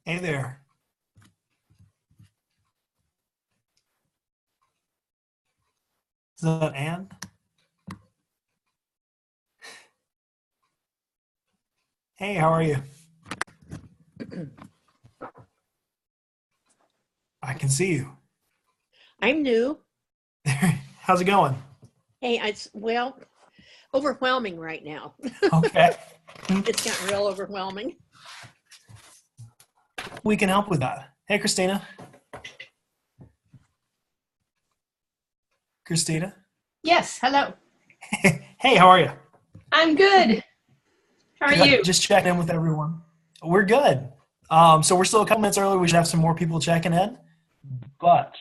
Hey there. Is that Ann? Hey, how are you? I can see you. I'm new. How's it going? Hey, well, overwhelming right now. Okay. It's gotten real overwhelming. We can help with that. Hey, Christina. Christina. Yes, hello. Hey, how are you? I'm good. How are Good. you? Just checking in with everyone. We're good. So we're still a couple minutes early. We should have some more people checking in, but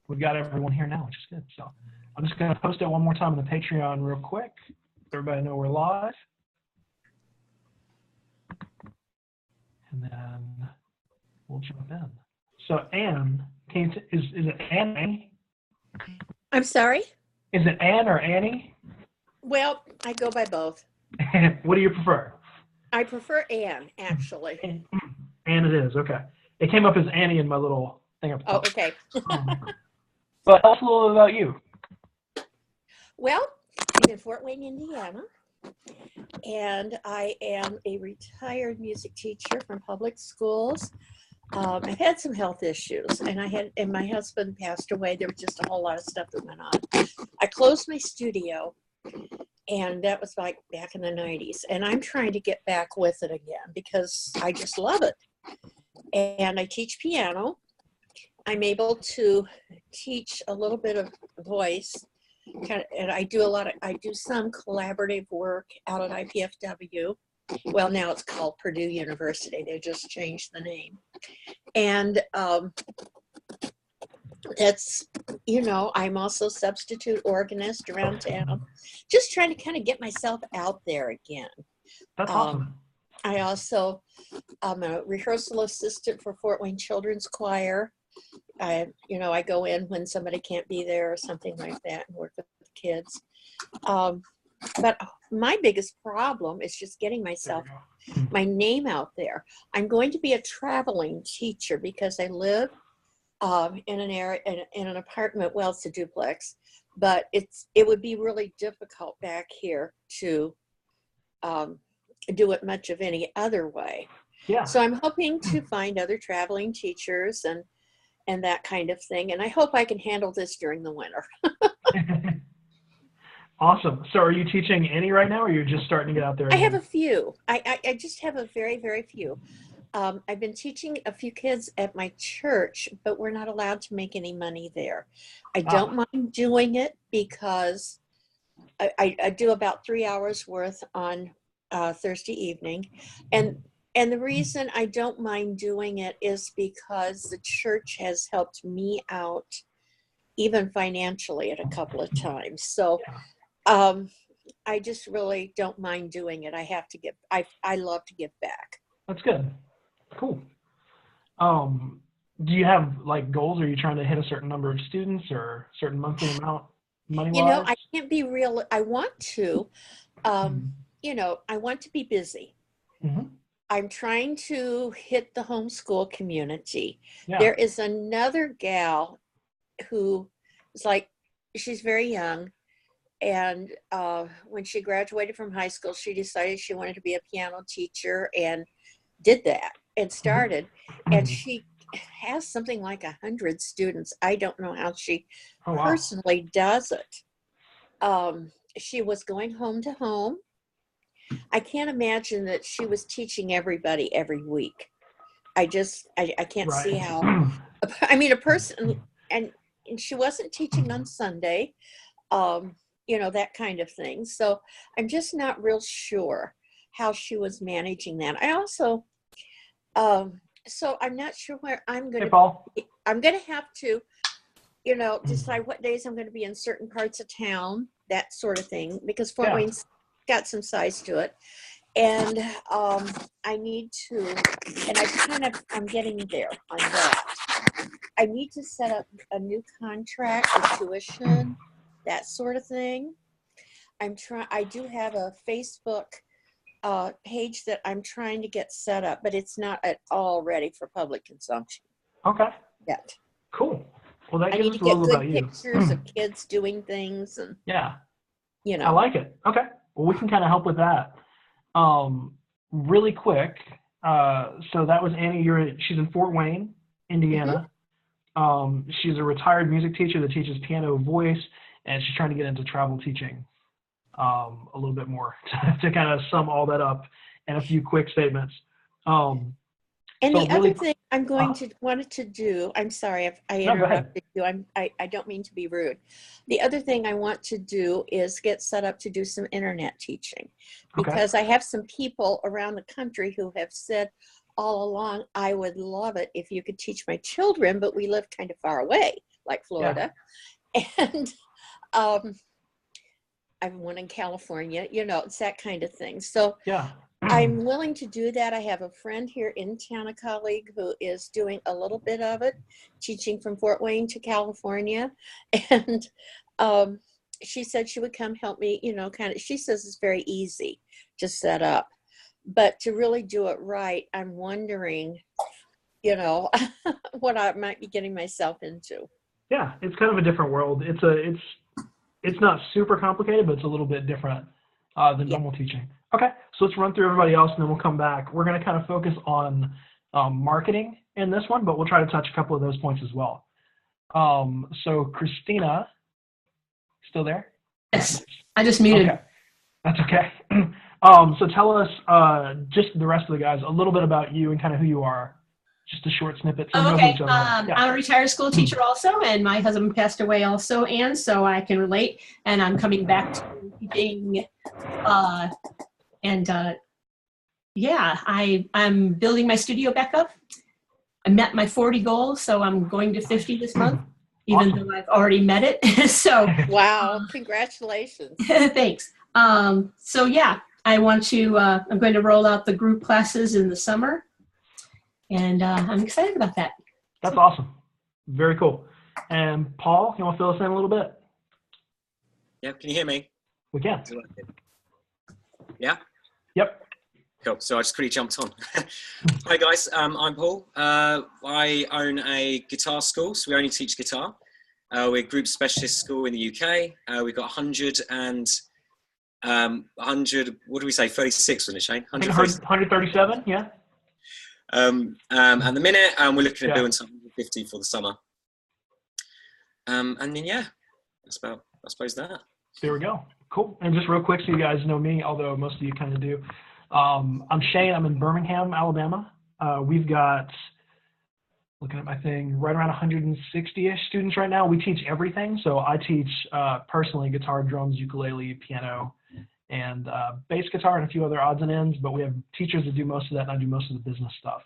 we've got everyone here now, which is good. So I'm just going to post it one more time on the Patreon real quick. Let everybody know we're live. And then we'll jump in. So Anne, is it Annie? I'm sorry. Is it Anne or Annie? Well, I go by both. What do you prefer? I prefer Anne, actually. Anne it is, okay. It came up as Annie in my little thing up Oh, top. okay. But tell us a little about you. Well, I'm in Fort Wayne, Indiana, and I am a retired music teacher from public schools. I've had some health issues, and my husband passed away. There was just a whole lot of stuff that went on. I closed my studio, and that was like back in the 90s. And I'm trying to get back with it again because I just love it. And I teach piano. I'm able to teach a little bit of voice, and I do some collaborative work out at IPFW. Well, now it's called Purdue University. They just changed the name. And I'm also substitute organist around town, just trying to kind of get myself out there again. That's awesome. I also am a rehearsal assistant for Fort Wayne Children's Choir. I go in when somebody can't be there or something like that and work with the kids. But my biggest problem is just getting my name out there. I'm going to be a traveling teacher because I live in an area in an apartment. Well, it's a duplex, but it would be really difficult back here to do it much of any other way. Yeah. So I'm hoping to find other traveling teachers and that kind of thing. And I hope I can handle this during the winter. Awesome. So are you teaching any right now, or you're just starting to get out there I again? have a few. I just have a very, very few. I've been teaching a few kids at my church, but we're not allowed to make any money there. I don't mind doing it because I do about 3 hours worth on Thursday evening. And the reason I don't mind doing it is because the church has helped me out even financially at a couple of times. So I just really don't mind doing it. I love to give back. That's good. Cool. Do you have like goals? Are you trying to hit a certain number of students or a certain monthly amount money-wise? I can't be real. I want to, I want to be busy. Mm-hmm. I'm trying to hit the homeschool community. Yeah. There is another gal who is she's very young. And when she graduated from high school, she decided she wanted to be a piano teacher and did that and started. And she has something like 100 students. I don't know how she personally does it. She was going home to home. I can't imagine that she was teaching everybody every week. I can't see how. I mean, a person, and she wasn't teaching on Sunday. That kind of thing. So I'm just not real sure how she was managing that. I also, so I'm not sure where I'm going to be. I'm going to have to, decide what days I'm going to be in certain parts of town, that sort of thing, because Fort Wayne's got some size to it. And I need to, and I'm getting there on that. I need to set up a new contract with tuition, that sort of thing. I do have a Facebook page that I'm trying to get set up, but it's not at all ready for public consumption Okay. yet. Cool. Well, that I gives need us to a get little good about you. pictures of kids doing things, and Yeah, you I know. like it. Okay. Well, we can kind of help with that. Really quick. So that was Annie. She's in Fort Wayne, Indiana. She's a retired music teacher that teaches piano, voice, and she's trying to get into travel teaching a little bit more to kind of sum all that up in a few quick statements. And so the really, other thing I'm going to wanted to do, I'm sorry if I No, go ahead. interrupted you. I don't mean to be rude. The other thing I want to do is get set up to do some internet teaching, Okay. because I have some people around the country who have said all along, I would love it if you could teach my children, but we live kind of far away, like Florida. And I've one in California, it's that kind of thing. So Yeah. I'm willing to do that. I have a friend here in town, a colleague who is doing a little bit of it, teaching from Fort Wayne to California. And she said she would come help me, she says it's very easy to set up. But to really do it right, I'm wondering, what I might be getting myself into. Yeah, it's kind of a different world. It's not super complicated, but it's a little bit different than normal teaching. Okay, so let's run through everybody else, and then we'll come back. We're going to kind of focus on marketing in this one, but we'll try to touch a couple of those points as well. So Christina, still there? Yes, I just muted. Okay, that's okay. So tell us, just the rest of the guys, a little bit about you and kind of who you are. Just a short snippet. So we know who Okay, each other are. Yeah. I'm a retired school teacher also, and my husband passed away also, and so I can relate. And I'm coming back to teaching, I'm building my studio back up. I met my 40 goal, so I'm going to 50 this month, even Awesome. though I've already met it. So Wow, congratulations. thanks. So yeah, I'm going to roll out the group classes in the summer. And I'm excited about that. That's awesome. Very cool. And Paul, you want to fill us in a little bit? Yeah, can you hear me? We can. Yeah? Yep. Cool. So I just quickly jumped on. Hi guys, I'm Paul. I own a guitar school, so we only teach guitar. We're a group specialist school in the UK. We've got 100, what do we say, 36, wasn't it, Shane? 137, yeah. And the minute, we're looking at Yeah. doing something 50 for the summer. And then, yeah, that's about, I suppose, that. There we go. Cool. And just real quick, so you guys know me, although most of you kind of do. I'm Shane. I'm in Birmingham, Alabama. We've got, looking at my thing, right around 160-ish students right now. We teach everything. So I teach personally guitar, drums, ukulele, piano, and bass guitar and a few other odds and ends. But we have teachers that do most of that, and I do most of the business stuff.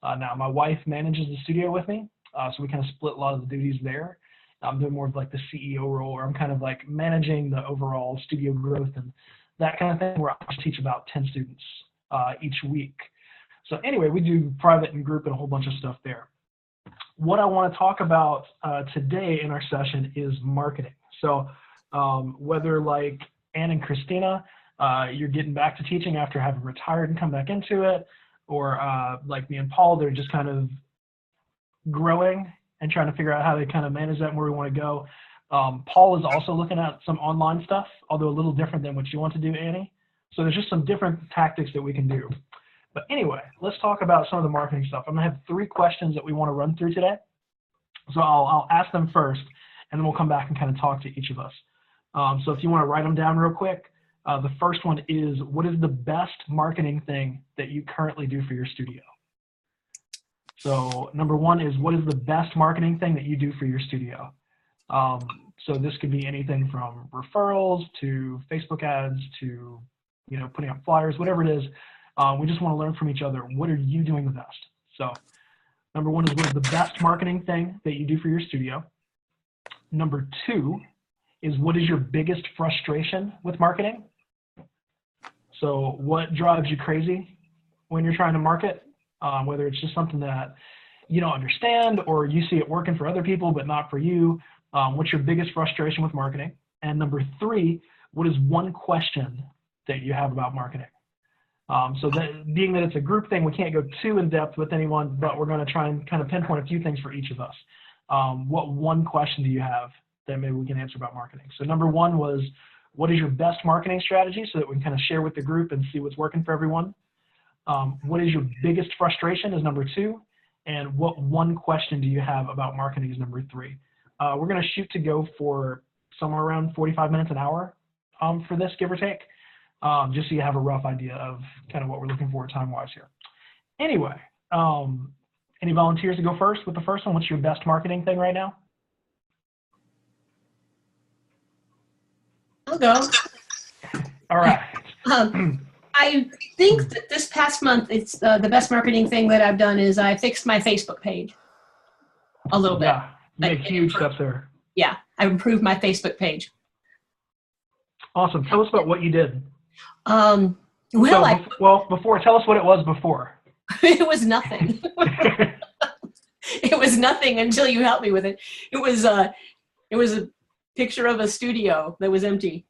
Now, my wife manages the studio with me, so we kind of split a lot of the duties there. I'm doing more of like the CEO role, or I'm kind of like managing the overall studio growth and that kind of thing, where I teach about 10 students each week. So anyway, we do private and group and a whole bunch of stuff there. What I want to talk about today in our session is marketing. So whether like Ann and Christina, you're getting back to teaching after having retired and come back into it, or like me and Paul, they're just kind of growing and trying to figure out how to kind of manage that and where we want to go. Paul is also looking at some online stuff, although a little different than what you want to do, Annie. So there's just some different tactics that we can do. But anyway, let's talk about some of the marketing stuff. I'm gonna have 3 questions that we want to run through today. So I'll ask them first, and then we'll come back and kind of talk to each of us. So if you want to write them down real quick, the first one is, what is the best marketing thing that you currently do for your studio? So number 1 is, what is the best marketing thing that you do for your studio? So this could be anything from referrals to Facebook ads to, putting up flyers, whatever it is. We just want to learn from each other. What are you doing the best? So number 1 is, what is the best marketing thing that you do for your studio? Number 2 is, what is your biggest frustration with marketing? So what drives you crazy when you're trying to market? Whether it's just something that you don't understand, or you see it working for other people but not for you. What's your biggest frustration with marketing? And number 3, what is one question that you have about marketing? So that, being that it's a group thing, we can't go too in depth with anyone, but we're going to try and kind of pinpoint a few things for each of us. What one question do you have that maybe we can answer about marketing? So number one was, what is your best marketing strategy, so that we can kind of share with the group and see what's working for everyone? What is your biggest frustration is number two. And what one question do you have about marketing is number three. We're going to shoot to go for somewhere around 45 minutes, an hour for this, give or take. Just so you have a rough idea of kind of what we're looking for time-wise here. Anyway, any volunteers to go first with the first one? What's your best marketing thing right now? I'll go. All right. I think that this past month, it's the best marketing thing that I've done is I fixed my Facebook page a little bit. Yeah, you make huge steps there. Yeah, I improved my Facebook page. Awesome. Tell us about what you did. Well, before, tell us what it was before. It was nothing. It was nothing until you helped me with it. It was a picture of a studio that was empty.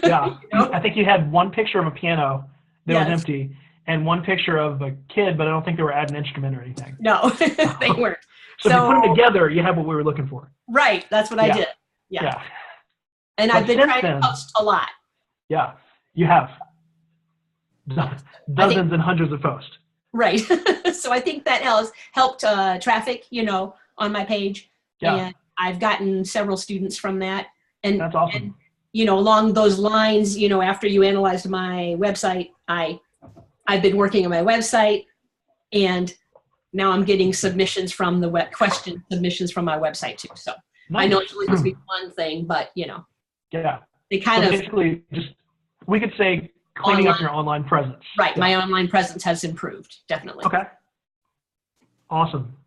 Yeah, You know? I think you had one picture of a piano that Yes. was empty, and one picture of a kid, but I don't think they were adding an instrument or anything. No, they weren't. So if you put them together, you have what we were looking for. Right, that's what I did. Yeah. And But I've been since trying then- to post a lot. Yeah, you have dozens and hundreds of posts. Right. So I think that has helped traffic, on my page. Yeah, And I've gotten several students from that. And, that's awesome. along those lines, after you analyzed my website, I've been working on my website, and now I'm getting submissions from the question submissions from my website too. So I know it's only supposed to be one thing, but Yeah. they kind So of, basically, we could say cleaning up Online. your online presence. right. Yeah. My online presence has improved, definitely. Okay. Awesome.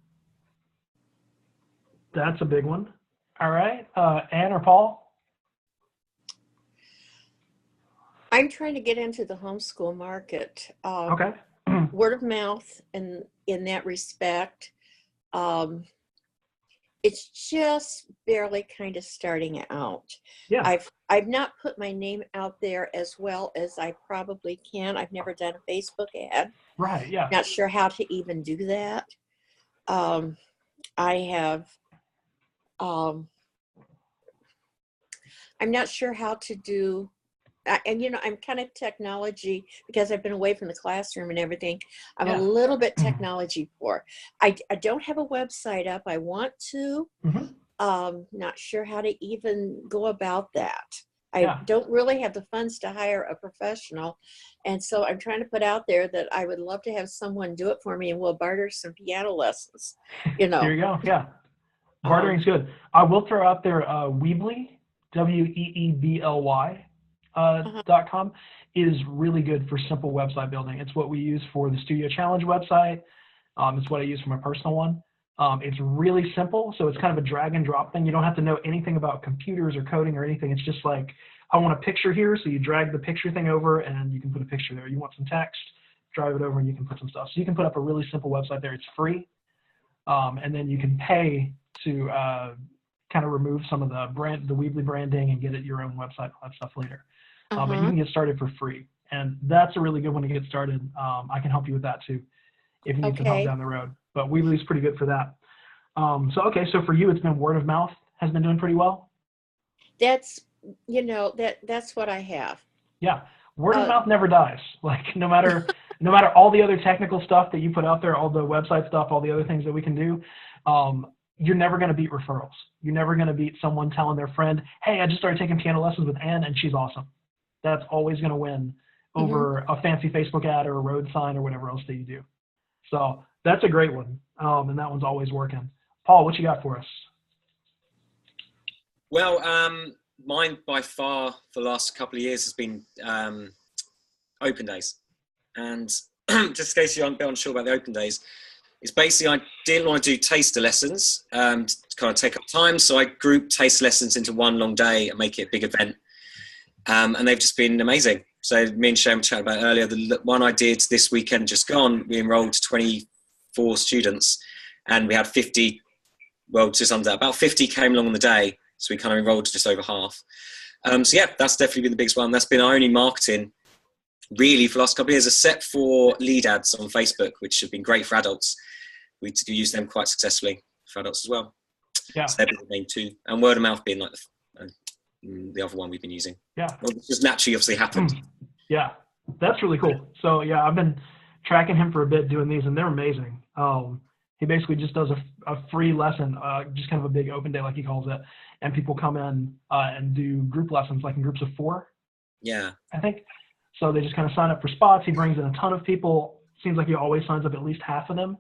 That's a big one. All right. Ann or Paul? I'm trying to get into the homeschool market. Okay. Word of mouth in that respect. It's just barely kind of starting out. Yeah. I've not put my name out there as well as I probably can. I've never done a Facebook ad. Right. Yeah. Not sure how to even do that. I have, I'm not sure how to do, and I'm kind of technology because I've been away from the classroom and everything. I'm Yeah. a little bit technology poor. I don't have a website up. I want to. Not sure how to even go about that. I Yeah. don't really have the funds to hire a professional. And so I'm trying to put out there that I would love to have someone do it for me, and we'll barter some piano lessons, There you go. Yeah. Bartering's good. I will throw out there Weebly, WEEBLY .com is really good for simple website building. It's what we use for the Studio Challenge website. It's what I use for my personal one. It's really simple, so it's kind of a drag and drop thing. You don't have to know anything about computers or coding or anything. It's just like, I want a picture here, so you drag the picture thing over and you can put a picture there. You want some text, drive it over and you can put some stuff. So you can put up a really simple website there. It's free. And then you can pay to kind of remove some of the Weebly branding and get it your own website, all that stuff later. But you can get started for free. And that's a really good one to get started. I can help you with that too, if you need some help down the road. But Weebly's pretty good for that. So for you, it's been word of mouth has been doing pretty well. That's, that's what I have. Yeah. Word of mouth never dies. Like no matter all the other technical stuff that you put out there, all the website stuff, all the other things that we can do, you're never going to beat referrals. You're never going to beat someone telling their friend, hey, I just started taking piano lessons with Ann and she's awesome. That's always going to win over a fancy Facebook ad or a road sign or whatever else that you do. So that's a great one. And that one's always working. Paul, what you got for us? Well, mine by far for the last couple of years has been open days. And just in case you're unsure about the open days, it's basically I didn't want to do taster lessons to kind of take up time. So I grouped taster lessons into one long day and make it a big event. And they've just been amazing. So me and Shane were chatting about earlier, the one I did this weekend just gone, we enrolled 24 students and we had 50, well, just under that, about 50 came along on the day. So we kind of enrolled just over half. So yeah, that's definitely been the biggest one. That's been our only marketing really for the last couple of years, except for lead ads on Facebook, which have been great for adults. We do use them quite successfully for adults as well. Yeah. So they're the main two, and word of mouth being like the other one we've been using. Yeah. Well, this just naturally obviously happened. Yeah, that's really cool. So yeah, I've been tracking him for a bit doing these, and they're amazing. He basically just does a free lesson, just kind of a big open day, like he calls it, and people come in and do group lessons, like in groups of 4. Yeah. I think. So they just kind of sign up for spots. He brings in a ton of people. Seems like he always signs up at least half of them,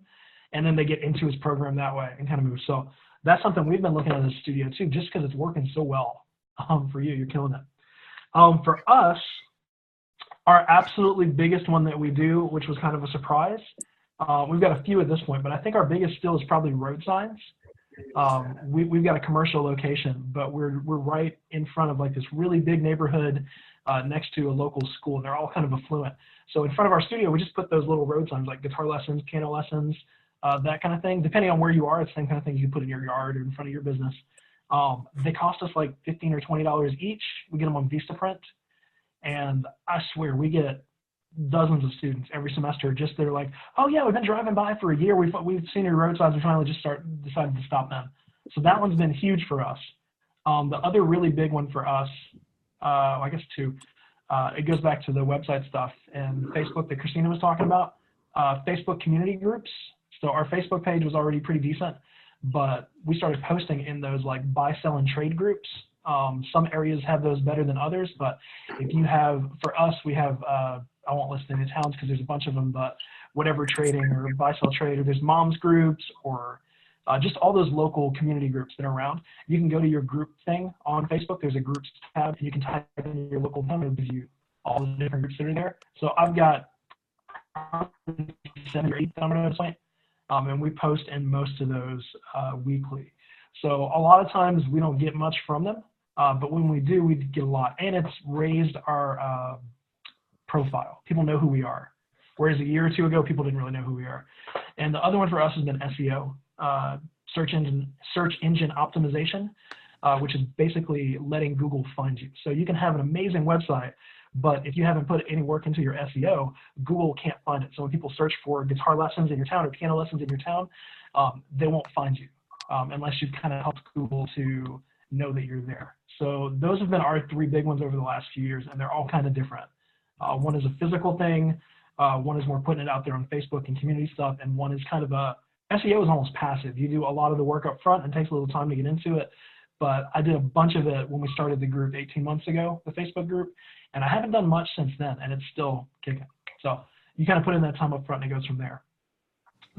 and then they get into his program that way and kind of move. So that's something we've been looking at in the studio too, just because it's working so well. For you, you're killing it. For us, our absolutely biggest one that we do, which was kind of a surprise, we've got a few at this point, but I think our biggest still is probably road signs. We've got a commercial location, but we're right in front of like this really big neighborhood next to a local school, and they're all kind of affluent. So in front of our studio, we just put those little road signs like guitar lessons, piano lessons, that kind of thing. Depending on where you are, it's the same kind of thing you can put in your yard or in front of your business. They cost us like $15 or $20 each. We get them on Vistaprint, and I swear we get dozens of students every semester. Just they're like, oh yeah, we've been driving by for a year. We've seen your road signs. We finally just decided to stop them. So that one's been huge for us. The other really big one for us, I guess 2, it goes back to the website stuff and Facebook that Christina was talking about. Facebook community groups. So our Facebook page was already pretty decent, but we started posting in those like buy, sell, and trade groups. Some areas have those better than others, but if you have, for us, we have, I won't list any towns because there's a bunch of them, but whatever trading or buy, sell, trade, or there's moms groups or just all those local community groups that are around. You can go to your group thing on Facebook. There's a groups tab, and you can type in your local town. It'll give you all the different groups that are there. So I've got 7 or 8 on my website, and we post in most of those weekly. So a lot of times we don't get much from them, but when we do, we get a lot. And it's raised our profile. People know who we are. Whereas a year or 2 ago, people didn't really know who we are. And the other one for us has been SEO, search engine optimization, which is basically letting Google find you. So you can have an amazing website, but if you haven't put any work into your SEO, Google can't find it. So when people search for guitar lessons in your town or piano lessons in your town, they won't find you unless you've kind of helped Google to know that you're there. So those have been our 3 big ones over the last few years, and they're all kind of different. One is a physical thing, one is more putting it out there on Facebook and community stuff, and one is kind of SEO is almost passive. You do a lot of the work up front and it takes a little time to get into it, but I did a bunch of it when we started the group 18 months ago, the Facebook group, and I haven't done much since then, and it's still kicking. So you kind of put in that time up front and it goes from there.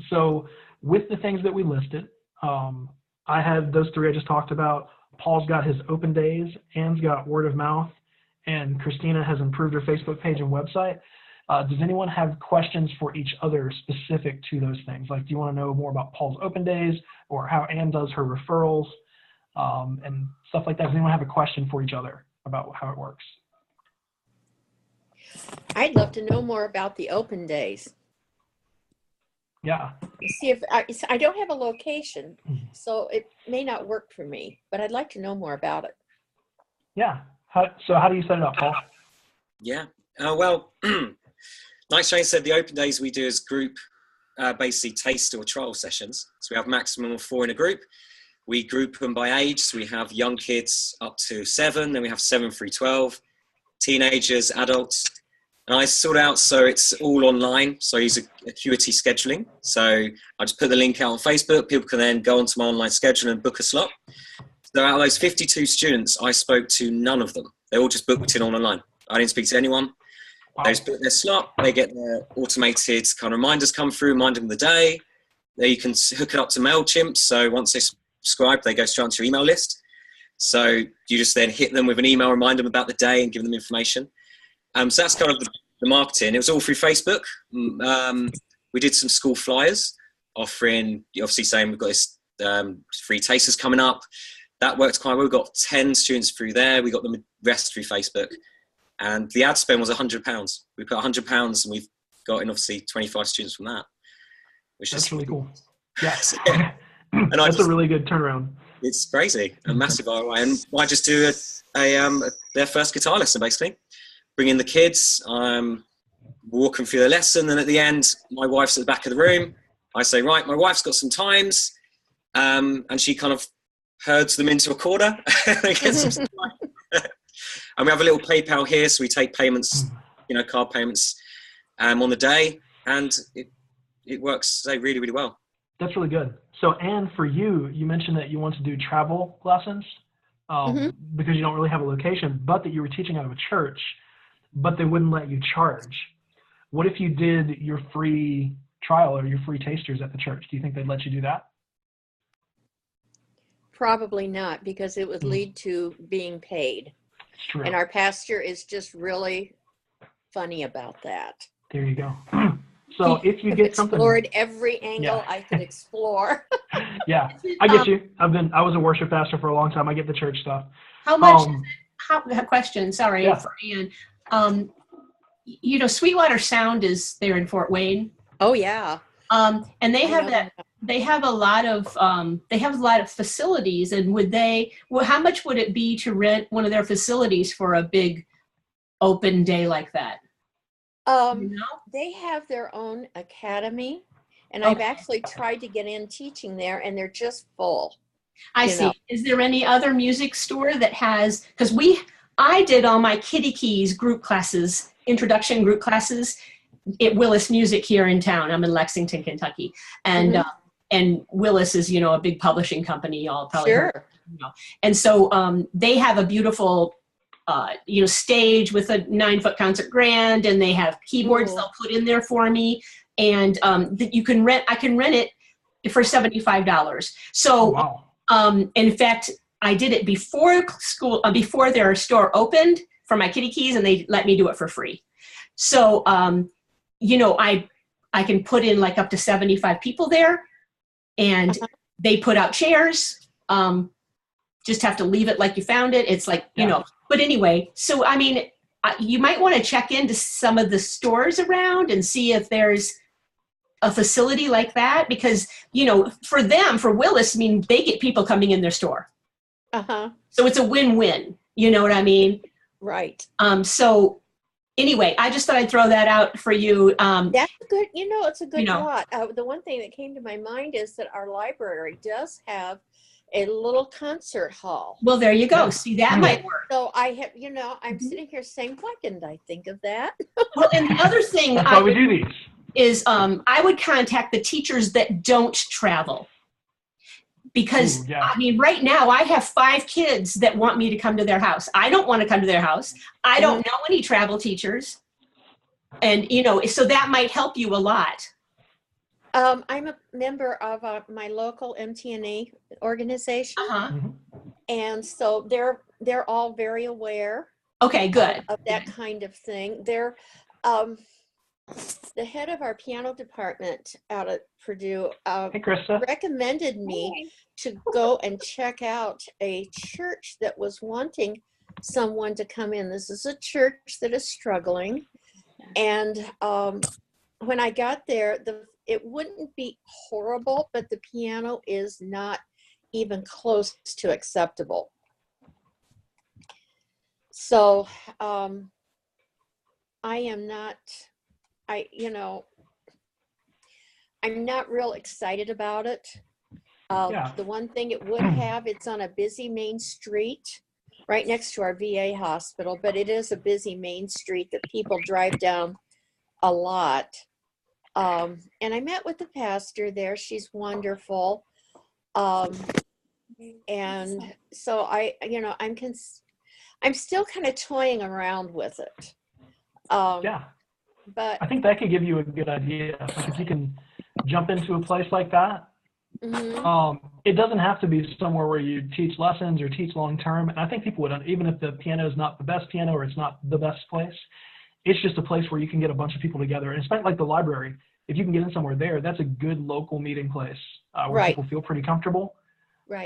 So with the things that we listed, I had those 3 I just talked about. Paul's got his open days, Anne's got word of mouth, and Christina has improved her Facebook page and website. Does anyone have questions for each other specific to those things? Like, do you want to know more about Paul's open days or how Anne does her referrals and stuff like that? Does anyone have a question for each other about how it works? I'd love to know more about the open days. Yeah. See if I don't have a location, so it may not work for me, but I'd like to know more about it. Yeah. So how do you set it up, Paul? Yeah. Well, like Shane said, the open days we do as group, basically taste or trial sessions. So we have maximum of 4 in a group. We group them by age. So we have young kids up to 7, then we have 7 through 12, teenagers, adults. And I sort out so it's all online. So I use Acuity scheduling. So I just put the link out on Facebook. People can then go onto my online schedule and book a slot. So out of those 52 students, I spoke to none of them. They all just booked in online. I didn't speak to anyone. Wow. They just book their slot. They get their automated kind of reminders come through, remind them of the day. Then you can hook it up to MailChimp. So once they subscribe, they go straight onto your email list. So you just then hit them with an email, remind them about the day and give them information. So that's kind of the marketing. It was all through Facebook. We did some school flyers offering, obviously saying we've got this free tasters coming up. That worked quite well. We got 10 students through there. We got the rest through Facebook. And the ad spend was £100. We put £100 and we've got in obviously 25 students from that. Which That's is really cool. Yeah. yeah. And That's a really good turnaround. It's crazy, a massive ROI. And I just do their first guitar lesson, basically. Bring in the kids. walk them through the lesson. And at the end, my wife's at the back of the room. I say, right, my wife's got some times. And she kind of herds them into a corner. And gets some time. And we have a little PayPal here. So we take payments, card payments on the day. And it works really, really well. That's really good. So, Anne, for you, you mentioned that you want to do travel lessons because you don't really have a location, but that you were teaching out of a church, but they wouldn't let you charge. What if you did your free trial or your free tasters at the church? Do you think they'd let you do that? Probably not, because it would lead to being paid. It's true. And our pastor is just really funny about that. There you go. So if you get something, explored every angle I could explore. Yeah, I get you. I was a worship pastor for a long time. I get the church stuff. How much? Question. Sorry, Yeah. for Ann. Sweetwater Sound is there in Fort Wayne. Oh yeah. And they have that. They have a lot of facilities. And how much would it be to rent one of their facilities for a big open day like that? They have their own academy, and I've actually tried to get in teaching there, and they're just full. I see. Is there any other music store that has, because I did all my Kitty Keys group classes, introduction group classes at Willis Music here in town. I'm in Lexington, Kentucky. And and Willis is, a big publishing company. Y'all probably heard. And so they have a beautiful stage with a 9-foot concert grand, and they have keyboards they'll put in there for me, and that I can rent it for $75. So, in fact, I did it before before their store opened for my Kitty Keys, and they let me do it for free. So, I can put in like up to 75 people there, and they put out chairs. Just have to leave it like you found it. It's like, but anyway, so, you might want to check into some of the stores around and see if there's a facility like that, because, for Willis, they get people coming in their store. So it's a win-win, you know what I mean? Right. So anyway, I just thought I'd throw that out for you. That's good. It's a good thought. The one thing that came to my mind is that our library does have a little concert hall. Well, there you go. See, that might work. So I have, I'm sitting here saying, why didn't I think of that? Well, and the other thing That's why we do these. Is I would contact the teachers that don't travel. Because, right now I have 5 kids that want me to come to their house. I don't want to come to their house. I don't know any travel teachers. And, so that might help you a lot. I'm a member of my local MTNA organization, and so they're all very aware. Okay, good. Of that kind of thing. They're the head of our piano department out at Purdue Hey, Krista. recommended me to go and check out a church that was wanting someone to come in. This is a church that is struggling, and when I got there, it wouldn't be horrible, but the piano is not even close to acceptable. So I'm not real excited about it. The one thing it would have, it's on a busy main street right next to our VA hospital, but it is a busy main street that people drive down a lot. And I met with the pastor there. She's wonderful. And so I'm still kind of toying around with it. But I think that could give you a good idea. Like if you can jump into a place like that, it doesn't have to be somewhere where you teach lessons or teach long-term. And I think people would, even if the piano is not the best piano or it's not the best place, it's just a place where you can get a bunch of people together. And it's like the library. If you can get in somewhere there, that's a good local meeting place where people feel pretty comfortable. Right.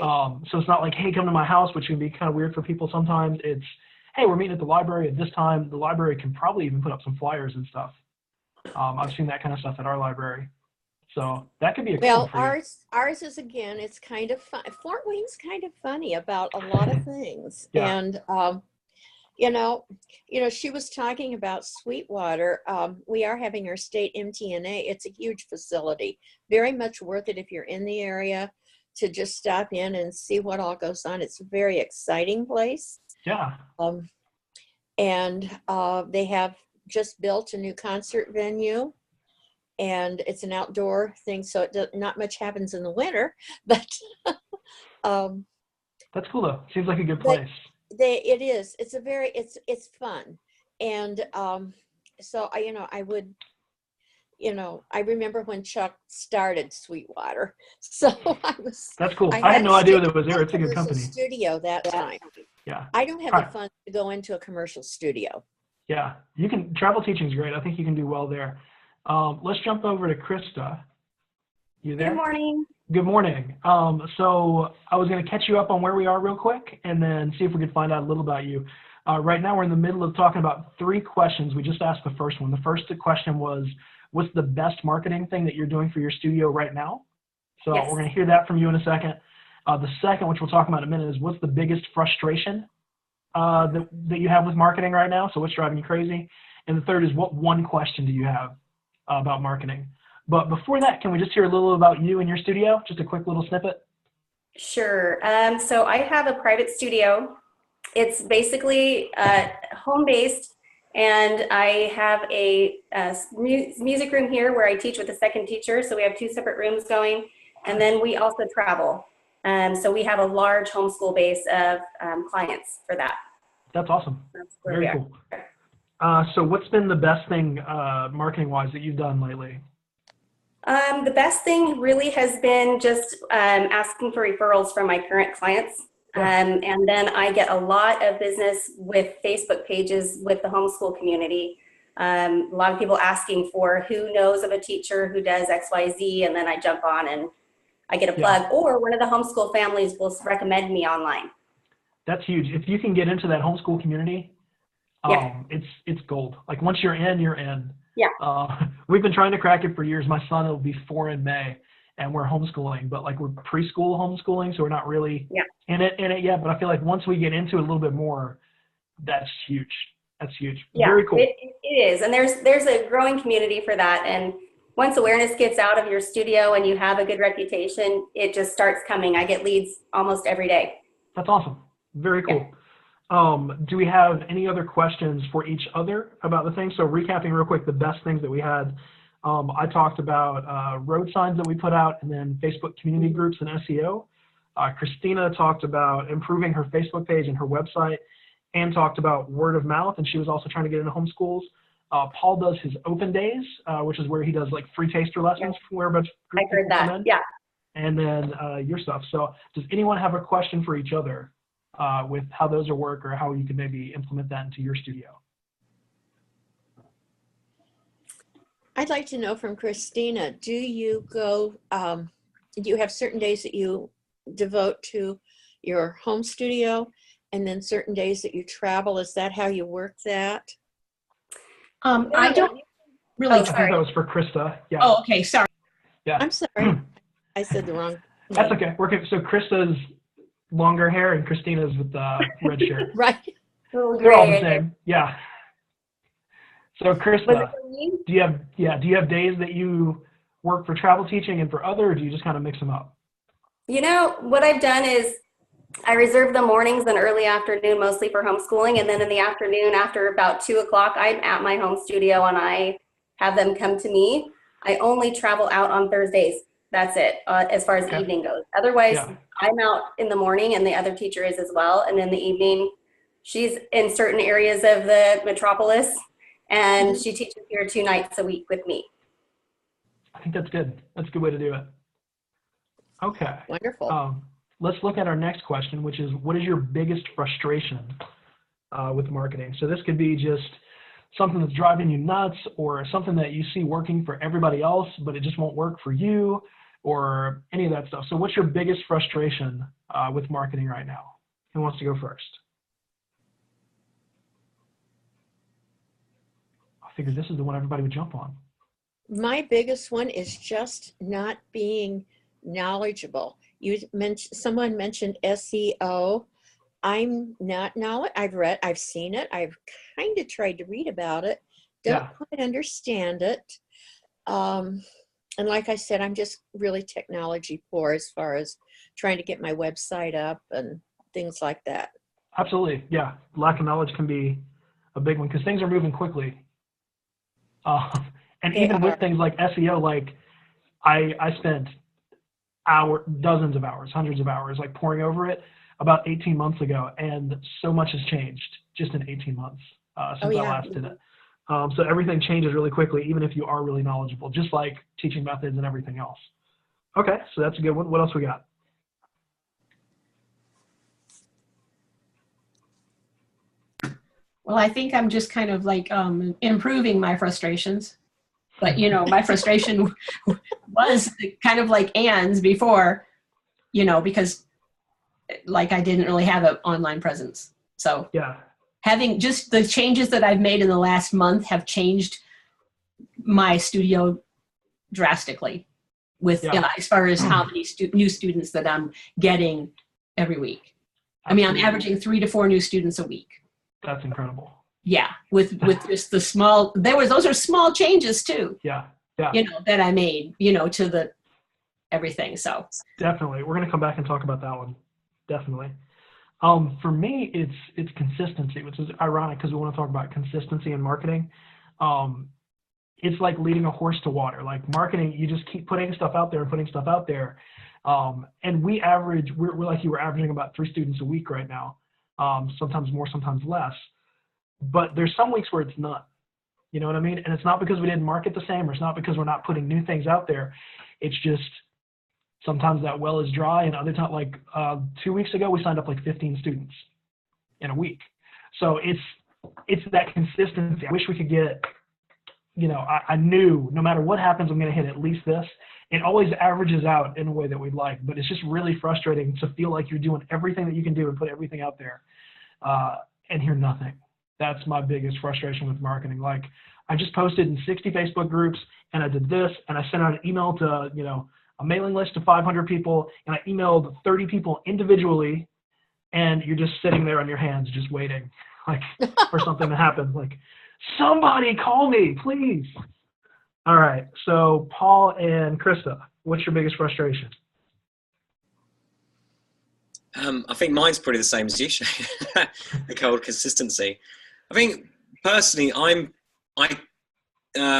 So it's not like, hey, come to my house, which can be kind of weird for people sometimes. It's, hey, we're meeting at the library at this time. The library can probably even put up some flyers and stuff. I've seen that kind of stuff at our library. So that could be a cool ours is, again, it's kind of fun. Fort Wayne's kind of funny about a lot of things. And You know, she was talking about Sweetwater. We are having our state MTNA. It's a huge facility, very much worth it if you're in the area to just stop in and see what all goes on. It's a very exciting place. Yeah. And they have just built a new concert venue, and it's an outdoor thing, so not much happens in the winter, but That's cool though. Seems like a good place. It is. It's fun, and so I would, I remember when Chuck started Sweetwater, so That's cool. I had no idea that was there. It's a good company. Studio that time. Yeah. I don't have the funds to go into a commercial studio. Yeah, travel teaching is great. I think you can do well there. Let's jump over to Krista. You there? Good morning. Good morning. So I was going to catch you up on where we are real quick and then see if we could find out a little about you. Right now we're in the middle of talking about 3 questions. We just asked the first one. The first question was, what's the best marketing thing that you're doing for your studio right now? So Yes. We're going to hear that from you in a second. The second, which we'll talk about in a minute, is what's the biggest frustration that you have with marketing right now? So what's driving you crazy? And the third is, what one question do you have about marketing? But before that, can we just hear a little about you and your studio? Just a quick little snippet. Sure. So I have a private studio. It's basically home-based, and I have a music room here where I teach with a second teacher. So we have 2 separate rooms going, and then we also travel. So we have a large homeschool base of clients for that. That's awesome. That's where Very we are. cool. So what's been the best thing marketing-wise that you've done lately? The best thing really has been just asking for referrals from my current clients. And then I get a lot of business with Facebook pages with the homeschool community. A lot of people asking for who knows of a teacher who does XYZ, and then I jump on and I get a plug, or one of the homeschool families will recommend me online. That's huge. If you can get into that homeschool community, it's gold. Like once you're in, you're in. Yeah. We've been trying to crack it for years. My son will be 4 in May, and we're homeschooling, but like we're preschool homeschooling, so we're not really in it yet. But I feel like once we get into it a little bit more, that's huge. That's huge. Yeah, very cool. It is, and there's a growing community for that. And once awareness gets out of your studio and you have a good reputation, it just starts coming. I get leads almost every day. That's awesome. Very cool. Yeah. Do we have any other questions for each other about the thing? So recapping real quick, the best things that we had. I talked about road signs that we put out, and then Facebook community groups and SEO. Christina talked about improving her Facebook page and her website, and talked about word of mouth, and she was also trying to get into homeschools. Paul does his open days, which is where he does like free taster lessons from where a bunch of I heard that. Yeah. And then your stuff. So does anyone have a question for each other with how those are work, or how you can maybe implement that into your studio? I'd like to know from Christina, do you have certain days that you devote to your home studio and then certain days that you travel? Is that how you work that? I don't really. I think that was for Krista. Yeah. Oh, okay. Sorry. Yeah. I'm sorry. I said the wrong. That's okay. So Krista's longer hair and Christina's with the red shirt. Right. They're all the same. Yeah. So Krista, do you have days that you work for travel teaching and for other, or do you just kind of mix them up? You know, what I've done is I reserve the mornings and early afternoon mostly for homeschooling. And then in the afternoon, after about 2 o'clock, I'm at my home studio and I have them come to me. I only travel out on Thursdays. That's it, as far as the evening goes. Otherwise, I'm out in the morning, and the other teacher is as well. And in the evening, she's in certain areas of the metropolis, and she teaches here 2 nights a week with me. I think that's good. That's a good way to do it. Okay. Wonderful. Let's look at our next question, which is, what is your biggest frustration with marketing? So this could be just something that's driving you nuts, or something that you see working for everybody else, but it just won't work for you, or any of that stuff. So what's your biggest frustration with marketing right now? Who wants to go first? I figured this is the one everybody would jump on. My biggest one is just not being knowledgeable. Someone mentioned SEO. I'm not now. I've seen it. I've kind of tried to read about it. Don't quite understand it. And like I said, I'm just really technology poor as far as trying to get my website up and things like that. Absolutely. Yeah. Lack of knowledge can be a big one because things are moving quickly. And even with things like SEO, like I spent dozens of hours, hundreds of hours, like poring over it about 18 months ago. And so much has changed just in 18 months since I last did it. So everything changes really quickly, even if you are really knowledgeable, just like teaching methods and everything else. Okay, so that's a good one. What else we got? Well, I think I'm just kind of like improving my frustrations. But, my frustration was kind of like Anne's before, because like I didn't really have an online presence. So having just the changes that I've made in the last month have changed my studio drastically with as far as how many new students that I'm getting every week. Absolutely. I mean, I'm averaging 3 to 4 new students a week. That's incredible. Yeah, with just the small, those are small changes too. Yeah. That I made, to the everything. So definitely, we're gonna come back and talk about that one. Definitely. For me, it's consistency, which is ironic because we want to talk about consistency in marketing. It's like leading a horse to water. Like marketing, you just keep putting stuff out there and putting stuff out there. And we're like you were averaging about 3 students a week right now. Sometimes more, sometimes less. But there's some weeks where it's none. You know what I mean? And it's not because we didn't market the same, or it's not because we're not putting new things out there. It's just sometimes that well is dry, and other times, like 2 weeks ago, we signed up like 15 students in a week. So it's that consistency. I wish we could get, I knew no matter what happens, I'm going to hit at least this. It always averages out in a way that we'd like, but it's just really frustrating to feel like you're doing everything that you can do and put everything out there and hear nothing. That's my biggest frustration with marketing. Like I just posted in 60 Facebook groups, and I did this, and I sent out an email to, a mailing list of 500 people, and I emailed 30 people individually, and you're just sitting there on your hands just waiting like for something to happen. Like, somebody call me, please. All right, so Paul and Krista, what's your biggest frustration? I think mine's probably the same as you, Shane. The cold consistency. I think personally, well,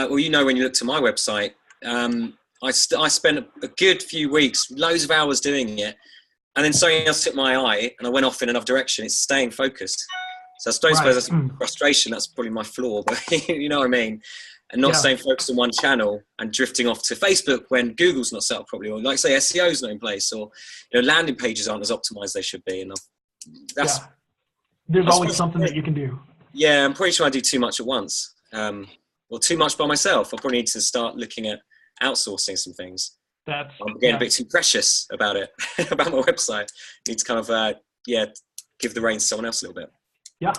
when you look to my website, I spent a good few weeks, loads of hours doing it, and then something else took my eye, and I went off in another direction. It's staying focused. So I suppose that's frustration. That's probably my flaw, but you know what I mean? And not staying focused on one channel and drifting off to Facebook when Google's not set up properly, or like say SEO's not in place, or landing pages aren't as optimized as they should be. And there's always something that you can do. Yeah, I'm pretty sure I do too much at once, or too much by myself. I probably need to start looking at outsourcing some things. I'm getting a bit too precious about it, about my website. I need to kind of, give the reins to someone else a little bit. Yeah.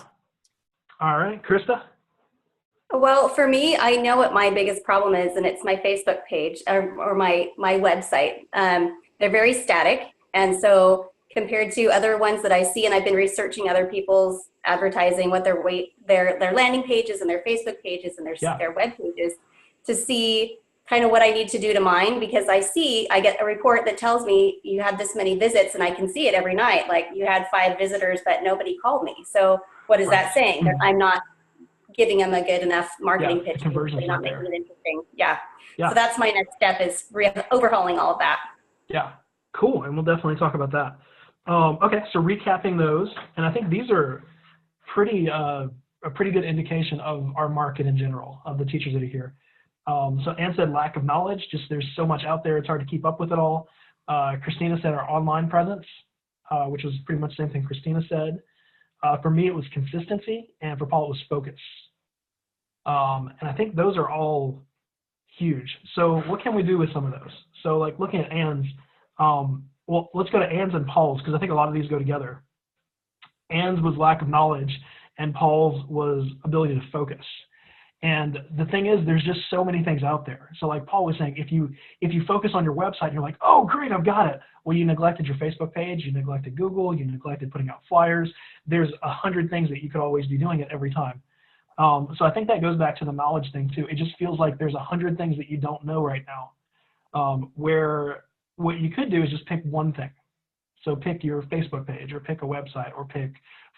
All right, Krista? Well, for me, I know what my biggest problem is, and it's my Facebook page or my website. They're very static, and so compared to other ones that I see, and I've been researching other people's advertising, what their landing pages and their Facebook pages and their web pages, to see kind of what I need to do to mine, because I get a report that tells me you had this many visits, and I can see it every night. Like, you had 5 visitors, but nobody called me. So what is that saying? That I'm not giving them a good enough marketing pitch, not making it interesting. So that's my next step, is overhauling all of that. Yeah, cool. And we'll definitely talk about that. Okay, so recapping those, and I think these are a pretty good indication of our market in general, of the teachers that are here. So Ann said lack of knowledge, just there's so much out there, it's hard to keep up with it all. Christina said our online presence, which was pretty much the same thing Christina said. For me, it was consistency, and for Paul, it was focus. And I think those are all huge. So what can we do with some of those? So like looking at Ann's, well, let's go to Ann's and Paul's, because I think a lot of these go together. Ann's was lack of knowledge, and Paul's was ability to focus. And the thing is, there's just so many things out there. So like Paul was saying, if you focus on your website, you're like, oh, great, I've got it. Well, you neglected your Facebook page, you neglected Google, you neglected putting out flyers. There's 100 things that you could always be doing at every time. So I think that goes back to the knowledge thing too. It just feels like there's 100 things that you don't know right now, where what you could do is just pick one thing. So pick your Facebook page, or pick a website, or pick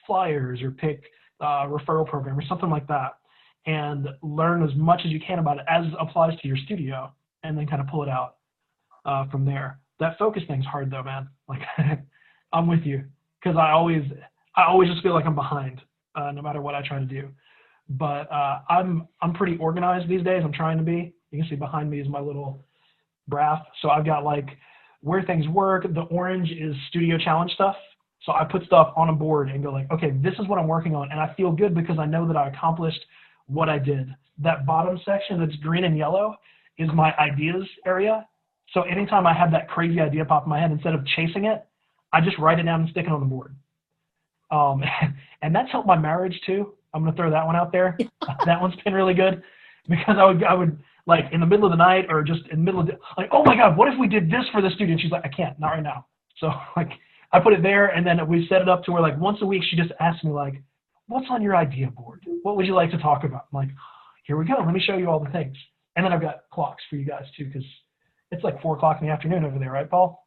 flyers, or pick a referral program, or something like that, and learn as much as you can about it as applies to your studio, and then kind of pull it out from there. That focus thing's hard though, man. Like I'm with you, because I always just feel like I'm behind no matter what I try to do. But I'm pretty organized these days. I'm trying to be. You can see behind me is my little graph. So I've got like where things work. The orange is studio challenge stuff. So I put stuff on a board and go like, okay, this is what I'm working on. And I feel good because I know that I accomplished what I did. That bottom section that's green and yellow is my ideas area. So anytime I have that crazy idea pop in my head, instead of chasing it, I just write it down and stick it on the board. And that's helped my marriage too. I'm going to throw that one out there. That one's been really good, because I would like in the middle of the night, or just in the middle of the, like, oh my God, what if we did this for the studio? And she's like, I can't, not right now. So like I put it there, and then we set it up to where like once a week she just asks me like, what's on your idea board? What would you like to talk about? I'm like, here we go. Let me show you all the things. And then I've got clocks for you guys too, because it's like 4 o'clock in the afternoon over there, right, Paul?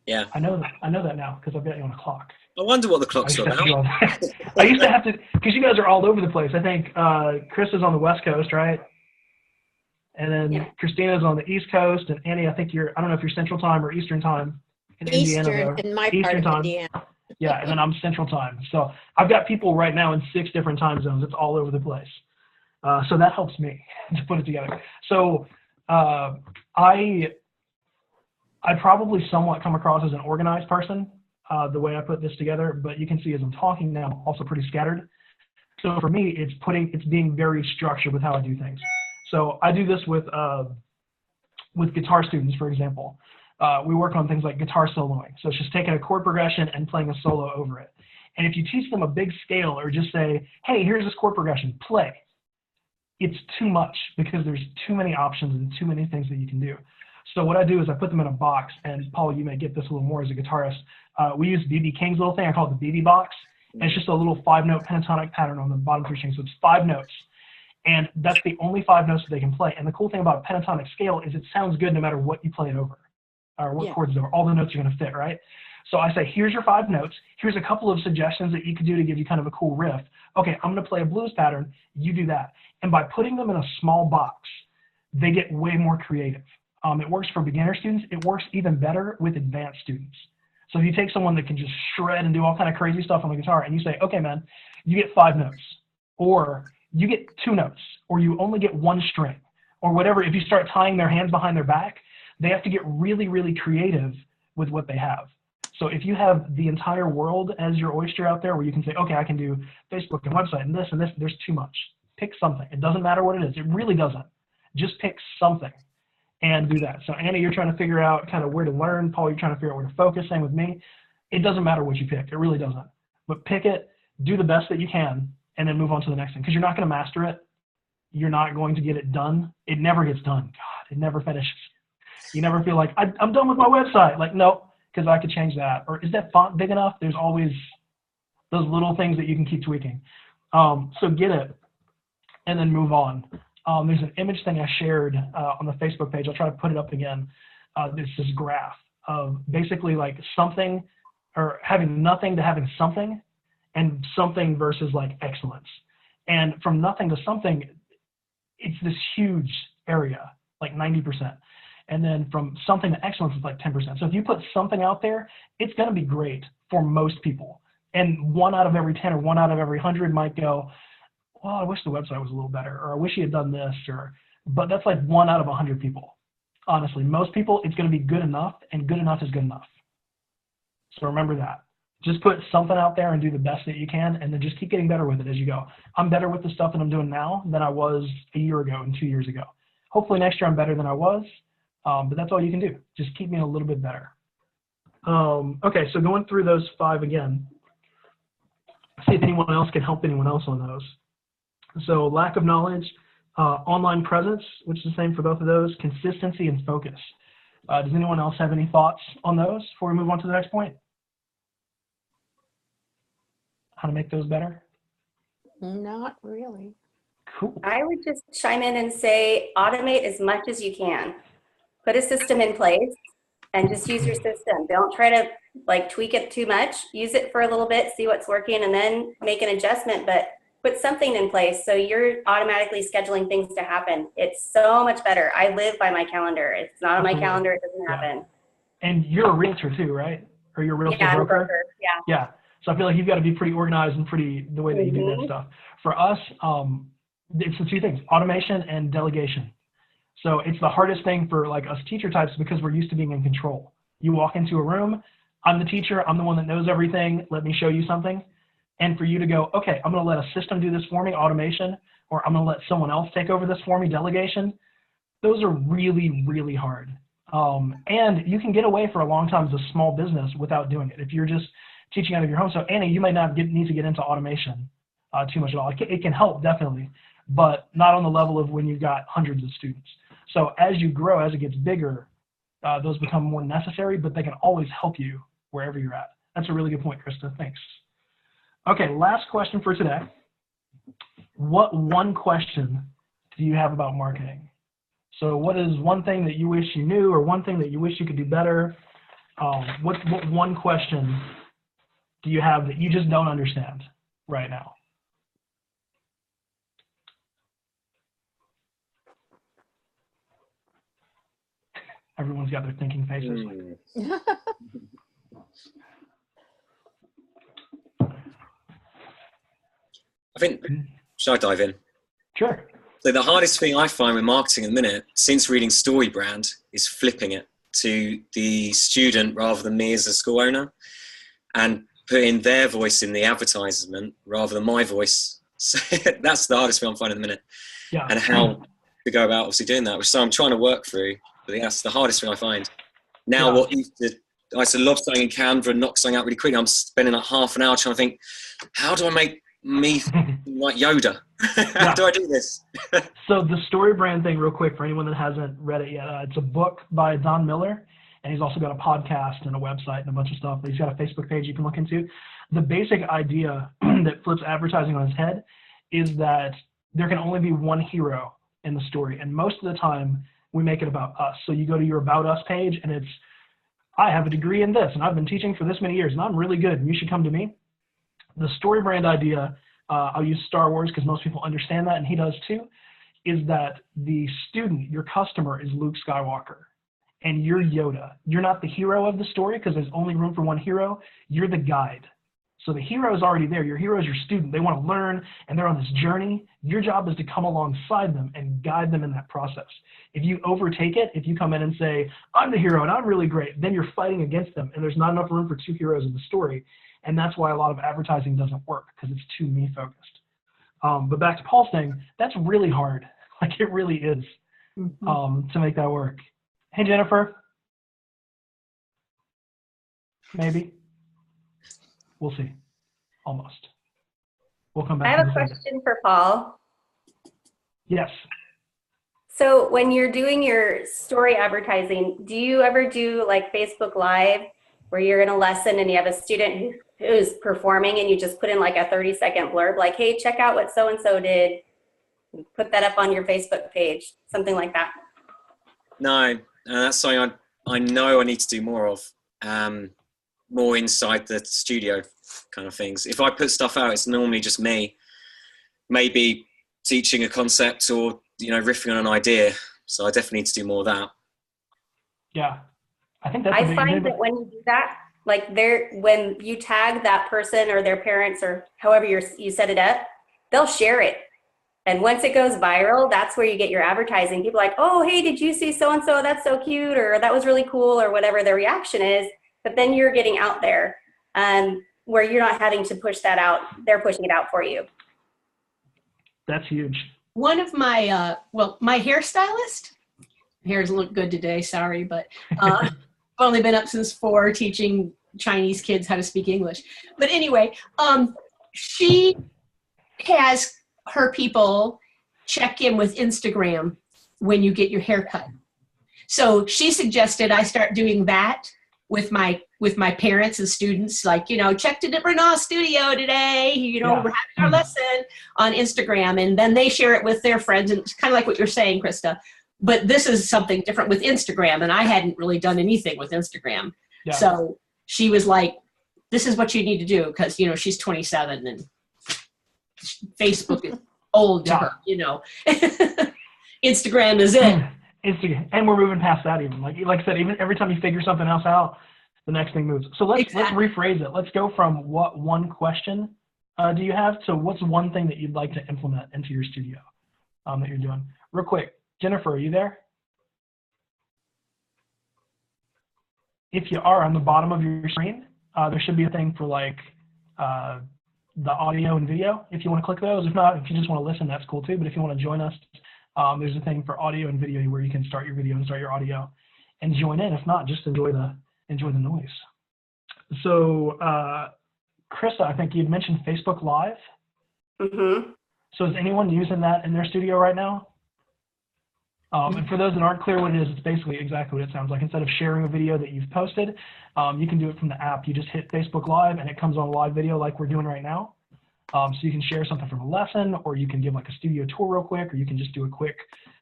Yeah. I know that now because I've got you on a clock. I wonder what the clocks are about. I used to have to, because you guys are all over the place. I think Chris is on the West Coast, right? And then Christina's on the East Coast, and Annie, I think I don't know if you're Central Time or Eastern Time in Indiana. Eastern, in my Eastern part of time. Indiana. Yeah, and then I'm Central Time. So I've got people right now in 6 different time zones. It's all over the place. So that helps me to put it together. So I probably somewhat come across as an organized person, the way I put this together, but you can see as I'm talking now, I'm also pretty scattered. So for me, it's being very structured with how I do things. So I do this with guitar students, for example. We work on things like guitar soloing. So it's just taking a chord progression and playing a solo over it. And if you teach them a big scale, or just say, hey, here's this chord progression, play, it's too much, because there's too many options and too many things that you can do. So what I do is I put them in a box, and Paul, you may get this a little more as a guitarist. We use B.B. King's little thing. I call it the BB box. And it's just a little 5-note pentatonic pattern on the bottom 3 strings. So it's 5 notes. And that's the only 5 notes that they can play. And the cool thing about a pentatonic scale is it sounds good no matter what you play it over, or what chords it's over. All the notes are going to fit, right? So I say, here's your 5 notes. Here's a couple of suggestions that you could do to give you kind of a cool riff. Okay, I'm going to play a blues pattern. You do that. And by putting them in a small box, they get way more creative. It works for beginner students. It works even better with advanced students. So if you take someone that can just shred and do all kind of crazy stuff on the guitar, and you say, okay, man, you get 5 notes, or you get 2 notes, or you only get 1 string, or whatever. If you start tying their hands behind their back, they have to get really, really creative with what they have. So if you have the entire world as your oyster out there, where you can say, okay, I can do Facebook and website and this, there's too much. Pick something. It doesn't matter what it is. It really doesn't. Just pick something and do that. So Annie, you're trying to figure out kind of where to learn. Paul, you're trying to figure out where to focus. Same with me. It doesn't matter what you pick. It really doesn't. But pick it, do the best that you can, and then move on to the next thing. Because you're not going to master it. You're not going to get it done. It never gets done. God, it never finishes. You never feel like, I'm done with my website. Like, no, because I could change that. Or is that font big enough? There's always those little things that you can keep tweaking. So get it and then move on. There's an image thing I shared on the Facebook page. I'll try to put it up again. This graph of basically like something, or having nothing to having something, and something versus like excellence. And from nothing to something, it's this huge area, like 90%. And then from something to excellence, it's like 10%. So if you put something out there, it's going to be great for most people. And 1 out of every 10 or 1 out of every 100 might go, well, I wish the website was a little better, or I wish he had done this, but that's like 1 out of 100 people. Honestly, most people, it's going to be good enough, and good enough is good enough. So remember that. Just put something out there and do the best that you can, and then just keep getting better with it as you go. I'm better with the stuff that I'm doing now than I was a year ago and 2 years ago. Hopefully next year I'm better than I was, but that's all you can do. Just keep me a little bit better. Okay, so going through those 5 again, see if anyone else can help anyone else on those. So lack of knowledge, online presence, which is the same for both of those, consistency and focus. Does anyone else have any thoughts on those before we move on to the next point? How to make those better? Not really. Cool. I would just chime in and say, automate as much as you can. Put a system in place and just use your system. Don't try to like tweak it too much. Use it for a little bit, see what's working, and then make an adjustment, but put something in place so you're automatically scheduling things to happen. It's so much better. I live by my calendar. If it's not on my Absolutely. calendar, it doesn't Yeah. happen. And you're a realtor too, right? Or you're a real estate Yeah, I'm a broker? broker. Yeah. Yeah. So I feel like you've got to be pretty organized and pretty the way that you do that Mhm. stuff. For us, it's the two things, automation and delegation. So it's the hardest thing for like us teacher types because we're used to being in control. You walk into a room, I'm the teacher, I'm the one that knows everything, let me show you something. And for you to go, okay, I'm going to let a system do this for me, automation, or I'm going to let someone else take over this for me, delegation. Those are really, really hard. And you can get away for a long time as a small business without doing it. If you're just teaching out of your home. So Annie, you might not need to get into automation too much at all. It can help definitely, but not on the level of when you've got hundreds of students. So as you grow, as it gets bigger, those become more necessary, but they can always help you wherever you're at. That's a really good point, Krista. Thanks. Okay, last question for today. What one question do you have about marketing? So what is one thing that you wish you knew or one thing that you wish you could do better? What one question do you have that you just don't understand right now? Everyone's got their thinking faces. I think, should I dive in? Sure. So the hardest thing I find with marketing at the minute, since reading StoryBrand, is flipping it to the student rather than me as a school owner and putting their voice in the advertisement rather than my voice. So that's the hardest thing I'm finding at the minute. Yeah. And how to go about obviously doing that, which so I'm trying to work through, but that's the hardest thing I find. Now, Yeah. what I used to love something in Canva and knock something out really quickly. I'm spending like half an hour trying to think, how do I make me like Yoda? How do I do this? So the StoryBrand thing, real quick, for anyone that hasn't read it yet, it's a book by Don Miller, and he's also got a podcast and a website and a bunch of stuff. He's got a Facebook page you can look into. The basic idea that flips advertising on its head is that there can only be one hero in the story, and most of the time we make it about us. So you go to your About Us page, and it's, I have a degree in this, and I've been teaching for this many years, and I'm really good, and you should come to me. The StoryBrand idea, I'll use Star Wars because most people understand that, and he does too, is that the student, your customer, is Luke Skywalker, and you're Yoda. You're not the hero of the story because there's only room for one hero. You're the guide. So the hero is already there. Your hero is your student. They want to learn, and they're on this journey. Your job is to come alongside them and guide them in that process. If you overtake it, if you come in and say, I'm the hero and I'm really great, then you're fighting against them, and there's not enough room for two heroes in the story. And that's why a lot of advertising doesn't work, because it's too me-focused. But back to Paul's thing, that's really hard. Like, it really is, to make that work. Hey, Jennifer. Maybe. We'll see. Almost. We'll come back. I have a question for Paul. Yes. So when you're doing your story advertising, do you ever do like Facebook Live where you're in a lesson and you have a student who's performing and you just put in like a 30-second blurb like, hey, check out what so-and-so did. Put that up on your Facebook page, something like that? No, that's something I know I need to do more of. More inside the studio kind of things. If I put stuff out, it's normally just me, maybe teaching a concept or, riffing on an idea. So I definitely need to do more of that. Yeah. I think that's I find that when you do that, like when you tag that person or their parents or however you set it up, they'll share it. And once it goes viral, that's where you get your advertising. People are like, oh, hey, did you see so-and-so? That's so cute, or that was really cool, or whatever their reaction is. But then you're getting out there where you're not having to push that out. They're pushing it out for you. That's huge. One of my, my hairstylist, hair doesn't look good today, sorry, but I've only been up since 4 teaching Chinese kids how to speak English. But anyway, she has her people check in with Instagram when you get your hair cut. So she suggested I start doing that with my parents and students, like, check to Rena's studio today, we're having our lesson on Instagram, and then they share it with their friends, and it's kind of like what you're saying, Krista. But this is something different with Instagram, and I hadn't really done anything with Instagram. Yeah. So she was like, this is what you need to do, because, she's 27 and Facebook is old to her, Instagram is it. Instagram. And we're moving past that even. Like I said, even every time you figure something else out, the next thing moves. So let's rephrase it. Let's go from what one question do you have to what's one thing that you'd like to implement into your studio that you're doing. Real quick, Jennifer, are you there? If you are, on the bottom of your screen, there should be a thing for like the audio and video. If you want to click those, if not, if you just want to listen, that's cool too. But if you want to join us, there's a thing for audio and video where you can start your video and start your audio and join in. If not, just enjoy the noise. So, Krista, I think you'd mentioned Facebook Live. Mm-hmm. So is anyone using that in their studio right now? And for those that aren't clear what it is, it's basically exactly what it sounds like. Instead of sharing a video that you've posted, you can do it from the app. You just hit Facebook Live and it comes on a live video like we're doing right now. So you can share something from a lesson, or you can give like a studio tour real quick, or you can just do a quick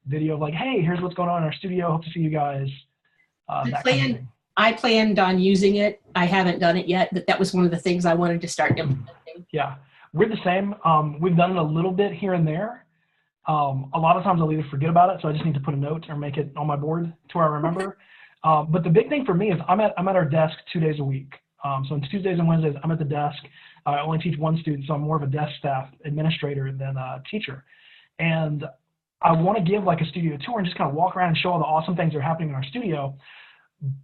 video of like, hey, here's what's going on in our studio. Hope to see you guys. I planned on using it. I haven't done it yet, but that was one of the things I wanted to start implementing. Yeah, we're the same. We've done it a little bit here and there. A lot of times I'll either forget about it, so I just need to put a note or make it on my board to where I remember. But the big thing for me is I'm at our desk 2 days a week. So on Tuesdays and Wednesdays, I'm at the desk. I only teach one student, so I'm more of a desk staff administrator than a teacher. And I want to give like a studio tour and just kind of walk around and show all the awesome things that are happening in our studio.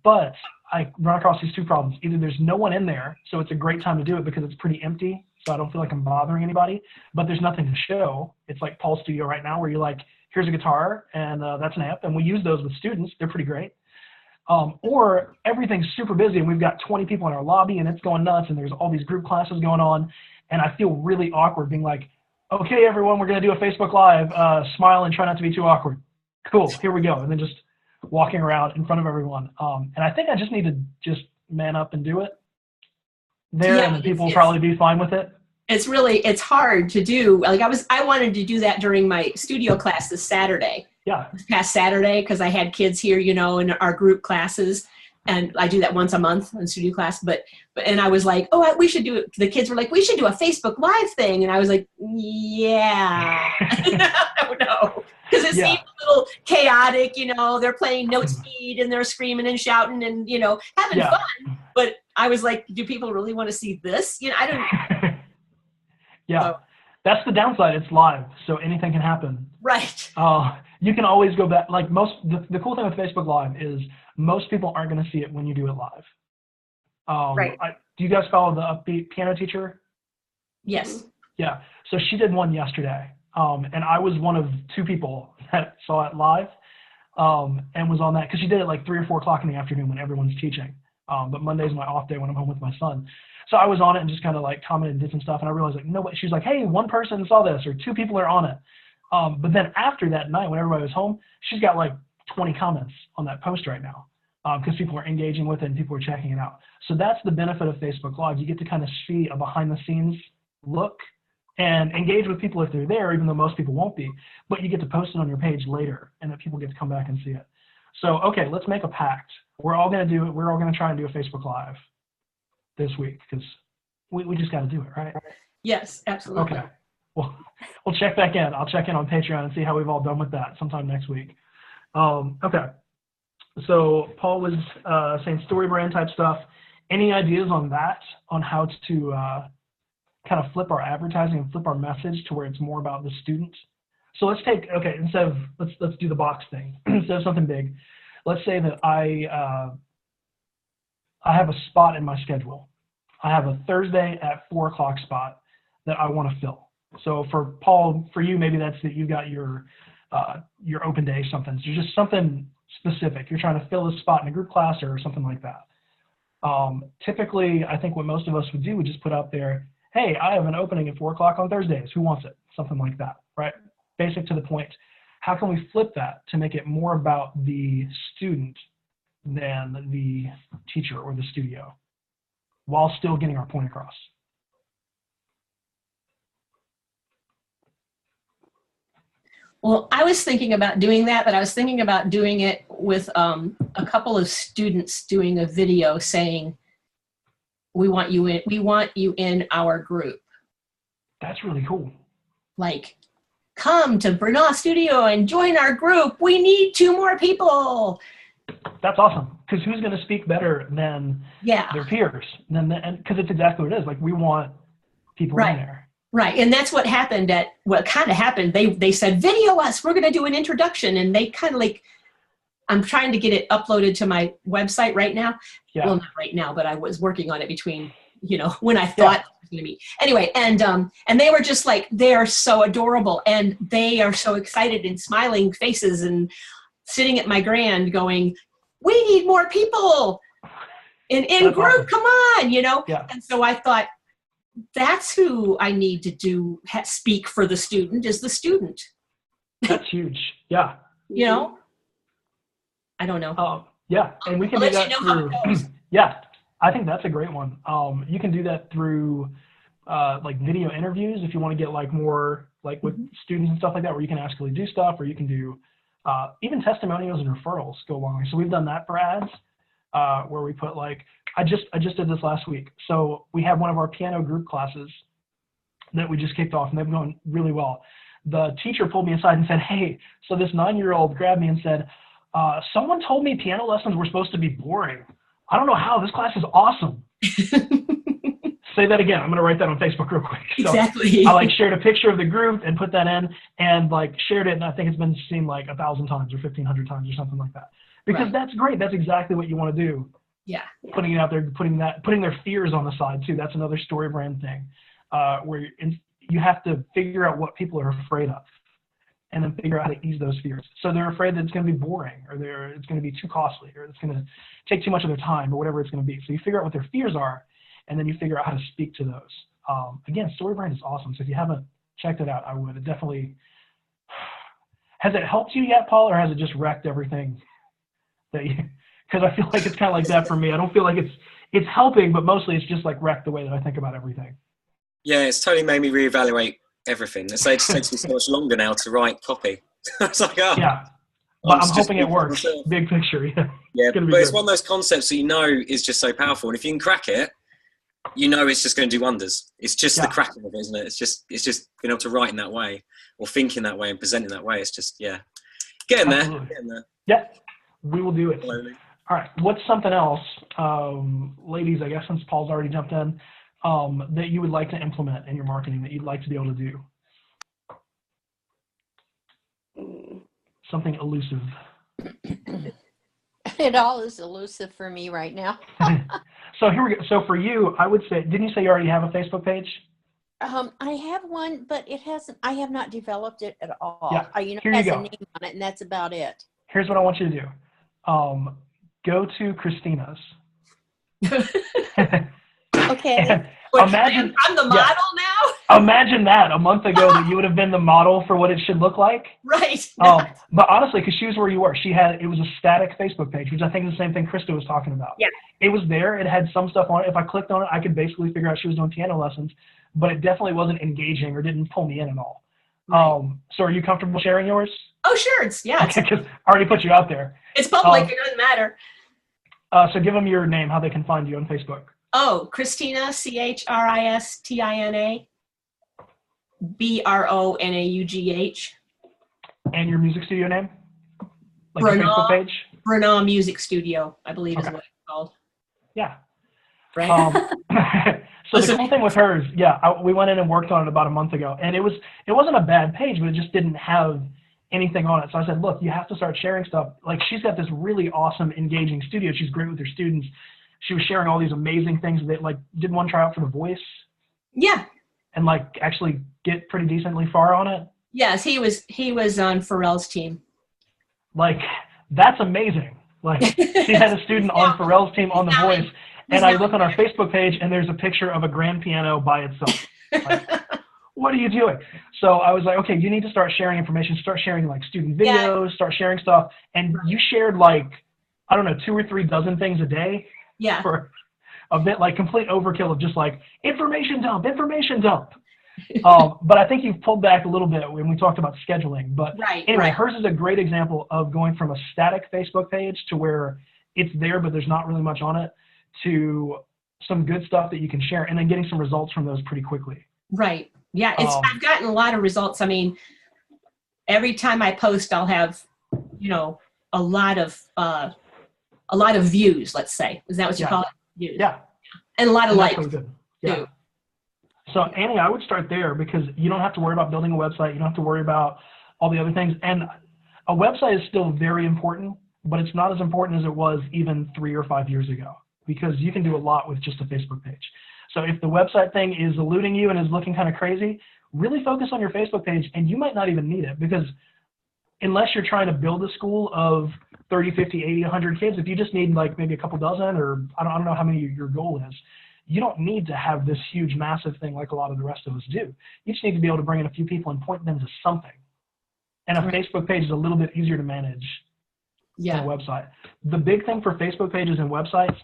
But I run across these two problems. Either there's no one in there, so it's a great time to do it because it's pretty empty, so I don't feel like I'm bothering anybody, but there's nothing to show. It's like Paul's studio right now where you're like, here's a guitar and that's an amp, and we use those with students. They're pretty great. Or everything's super busy and we've got 20 people in our lobby and it's going nuts and there's all these group classes going on, and I feel really awkward being like, okay, everyone, we're going to do a Facebook Live, smile and try not to be too awkward. Cool, here we go. And then just walking around in front of everyone. And I think I just need to just man up and do it there, and the people will probably be fine with it. It's hard to do. Like I wanted to do that during my studio class this Saturday. Yeah. This past Saturday, because I had kids here, in our group classes, and I do that once a month in studio class. But I was like, we should do it. The kids were like, we should do a Facebook Live thing, and I was like, yeah, I don't know, because it seemed a little chaotic. They're playing note speed and they're screaming and shouting and having fun. But I was like, do people really want to see this? I don't. Yeah. So, that's the downside. It's live, so anything can happen. Right. You can always go back. Like the cool thing with Facebook Live is most people aren't going to see it when you do it live. Right. Do you guys follow the Upbeat piano teacher? Yes. Yeah. So she did one yesterday, and I was one of 2 people that saw it live, and was on that because she did it like 3 or 4 o'clock in the afternoon when everyone's teaching. But Monday's my off day when I'm home with my son. So I was on it and just kind of like commented and did some stuff, and I realized like nobody. She's like, hey, 1 person saw this, or 2 people are on it. But then after that night, when everybody was home, she's got like 20 comments on that post right now because people are engaging with it and people are checking it out. So that's the benefit of Facebook Live. You get to kind of see a behind the scenes look and engage with people if they're there, even though most people won't be. But you get to post it on your page later, and then people get to come back and see it. So, okay, let's make a pact. We're all going to do it. We're all going to try and do a Facebook Live this week because we just got to do it, right? Yes, absolutely. Okay. Well, we'll check back in. I'll check in on Patreon and see how we've all done with that sometime next week. Okay. So Paul was saying story brand type stuff. Any ideas on that, on how to kind of flip our advertising and flip our message to where it's more about the student? So let's take, okay, instead of, let's do the box thing. Instead of something big, let's say that I have a spot in my schedule. I have a Thursday at 4 o'clock spot that I want to fill. So for Paul, for you, maybe that's that you've got your open day something. So just something specific. You're trying to fill a spot in a group class or something like that. Typically, I think what most of us would do would just put out there, hey, I have an opening at 4 o'clock on Thursdays. Who wants it? Something like that, right? Basic to the point. How can we flip that to make it more about the student than the teacher or the studio while still getting our point across? Well, I was thinking about doing that, but I was thinking about doing it with a couple of students doing a video saying, we want you in our group. That's really cool. Like, come to Bernal Studio and join our group. We need 2 more people. That's awesome. Because who's going to speak better than their peers? Because it's exactly what it is. Like, we want people in there. Right. And that's what happened what kind of happened. They said, video us. We're going to do an introduction. And they kind of like, I'm trying to get it uploaded to my website right now. Yeah. Well, not right now, but I was working on it between, when I thought it was going to be. Anyway, and they were just like, they're so adorable. And they are so excited and smiling faces and sitting at my grand going, we need more people in group. Awesome. Come on, Yeah. And so I thought, that's who I need to speak for the student is the student. That's huge. Yeah. I don't know. Yeah. And we can do that through, yeah, I think that's a great one. You can do that through like video interviews if you want to get like more like with students and stuff like that, where you can actually do stuff, or you can do even testimonials and referrals go along. So we've done that for ads where we put like, I just did this last week. So we have one of our piano group classes that we just kicked off, and they've gone really well. The teacher pulled me aside and said, hey, so this 9-year-old grabbed me and said, someone told me piano lessons were supposed to be boring. I don't know how. This class is awesome. Say that again. I'm going to write that on Facebook real quick. So exactly. I like shared a picture of the group and put that in and like shared it. And I think it's been seen like 1,000 times or 1,500 times or something like that. Because that's great. That's exactly what you want to do. Yeah. Putting it out there, putting their fears on the side too. That's another story brand thing where you have to figure out what people are afraid of and then figure out how to ease those fears. So they're afraid that it's going to be boring or it's going to be too costly or it's going to take too much of their time or whatever it's going to be. So you figure out what their fears are and then you figure out how to speak to those. Again, story brand is awesome. So if you haven't checked it out, I would. It definitely, has it helped you yet, Paul, or has it just wrecked everything that you, because I feel like it's kind of like that for me. I don't feel like it's helping, but mostly it's just like wrecked the way that I think about everything. Yeah, it's totally made me reevaluate everything. It just takes me so much longer now to write copy. It's like, yeah, but I'm hoping it works. Big picture, yeah. Yeah, but it's one of those concepts that is just so powerful. And if you can crack it, it's just going to do wonders. It's just the cracking of it, isn't it? It's just being able to write in that way or think in that way and present in that way. It's just, getting there. Yeah, we will do it. Slowly. All right, what's something else, ladies, I guess since Paul's already jumped in, that you would like to implement in your marketing that you'd like to be able to do? Something elusive. It all is elusive for me right now. So here we go. So for you, I would say, didn't you say you already have a Facebook page? I have one, but I have not developed it at all. Yeah. It has a name on it, and that's about it. Here's what I want you to do. Go to Christina's. Okay. Imagine I'm the model now? Imagine that a month ago that you would have been the model for what it should look like. Right. But honestly, because she was where you were, it was a static Facebook page, which I think is the same thing Krista was talking about. Yeah. It was there. It had some stuff on it. If I clicked on it, I could basically figure out she was doing piano lessons, but it definitely wasn't engaging or didn't pull me in at all. Right. So are you comfortable sharing yours? Oh, sure. Okay, because I already put you out there. It's public. It doesn't matter. So give them your name, how they can find you on Facebook. Oh, Christina, Christina, BRONAUGH. And your music studio name? Like Bernal, your Facebook page? Bernal Music Studio, I believe is what it's called. Yeah. Right. So the cool thing with hers, we went in and worked on it about a month ago, and it wasn't a bad page, but it just didn't have anything on it. So I said, look, you have to start sharing stuff. Like, she's got this really awesome, engaging studio. She's great with her students. She was sharing all these amazing things that, like, did one try out for The Voice? Yeah. And, like, actually get pretty decently far on it? Yes, he was on Pharrell's team. Like, that's amazing. Like, she had a student on Pharrell's team on The Voice, And I look on our Facebook page and there's a picture of a grand piano by itself. Like, what are you doing? So I was like, okay, you need to start sharing information, start sharing like student videos, start sharing stuff. And you shared like, I don't know, 2 or 3 dozen things a day. Yeah. For a bit like complete overkill of just like information dump. But I think you've pulled back a little bit when we talked about scheduling. But anyway, hers is a great example of going from a static Facebook page to where it's there, but there's not really much on it, to some good stuff that you can share and then getting some results from those pretty quickly. Right. Yeah. I've gotten a lot of results. I mean, every time I post, I'll have, a lot of views, let's say. Is that what you call it? Views. Yeah. And a lot of likes. Really good. Yeah. So Annie, I would start there because you don't have to worry about building a website. You don't have to worry about all the other things. And a website is still very important, but it's not as important as it was even 3 or 5 years ago, because you can do a lot with just a Facebook page. So if the website thing is eluding you and is looking kind of crazy, really focus on your Facebook page, and you might not even need it, because unless you're trying to build a school of 30, 50, 80, 100 kids, if you just need like maybe a couple dozen, or I don't know how many your goal is, you don't need to have this huge, massive thing like a lot of the rest of us do. You just need to be able to bring in a few people and point them to something. And a Facebook page is a little bit easier to manage than a website. The big thing for Facebook pages and websites,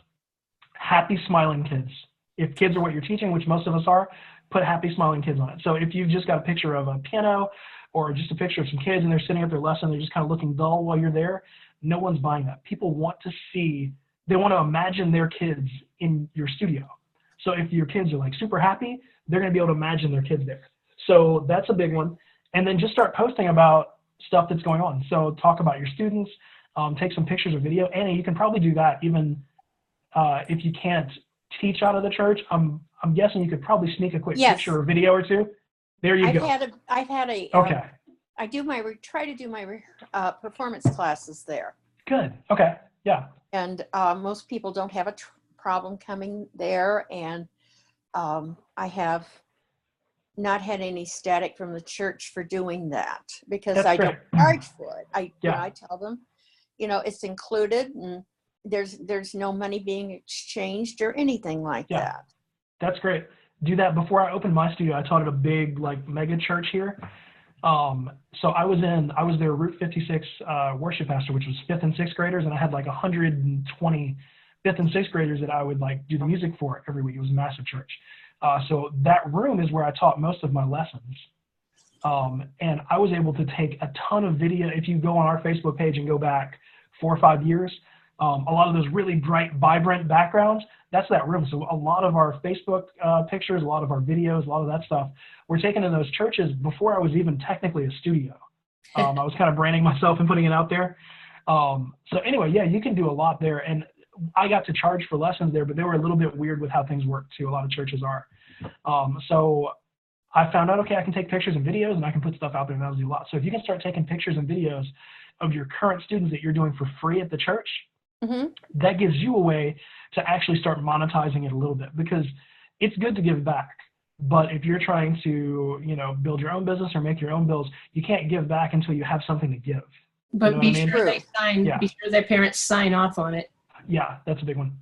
happy, smiling kids. If kids are what you're teaching, which most of us are, put happy, smiling kids on it. So if you've just got a picture of a piano or just a picture of some kids and they're sitting at their lesson, they're just kind of looking dull while you're there, no one's buying that. People want to see, they want to imagine their kids in your studio. So if your kids are like super happy, they're going to be able to imagine their kids there. So that's a big one. And then just start posting about stuff that's going on. So talk about your students, take some pictures or video. Annie, you can probably do that even if you can't teach out of the church. I'm guessing you could probably sneak a quick picture or video or two. There you go. I've had a okay. I do try to do my performance classes there. Good. Okay. Yeah. And most people don't have a problem coming there, and I have not had any static from the church for doing that, because I don't charge for it. I tell them, it's included, and there's no money being exchanged or anything like that. That's great. Do that. Before I opened my studio, I taught at a big like mega church here. So I was their Route 56 worship pastor, which was 5th and 6th graders, and I had like 120 5th and 6th graders that I would like do the music for every week. It was a massive church. So that room is where I taught most of my lessons. And I was able to take a ton of video. If you go on our Facebook page and go back 4 or 5 years, a lot of those really bright, vibrant backgrounds, that's that room. So a lot of our Facebook pictures, a lot of our videos, a lot of that stuff were taken in those churches before I was even technically a studio. I was kind of branding myself and putting it out there. So anyway, yeah, you can do a lot there. And I got to charge for lessons there, but they were a little bit weird with how things work too. A lot of churches are. So I found out, okay, I can take pictures and videos and I can put stuff out there, and that'll do a lot. So if you can start taking pictures and videos of your current students that you're doing for free at the church, that gives you a way to actually start monetizing it a little bit, because it's good to give back. But if you're trying to, build your own business or make your own bills, you can't give back until you have something to give. But be sure their parents sign off on it. Yeah, that's a big one.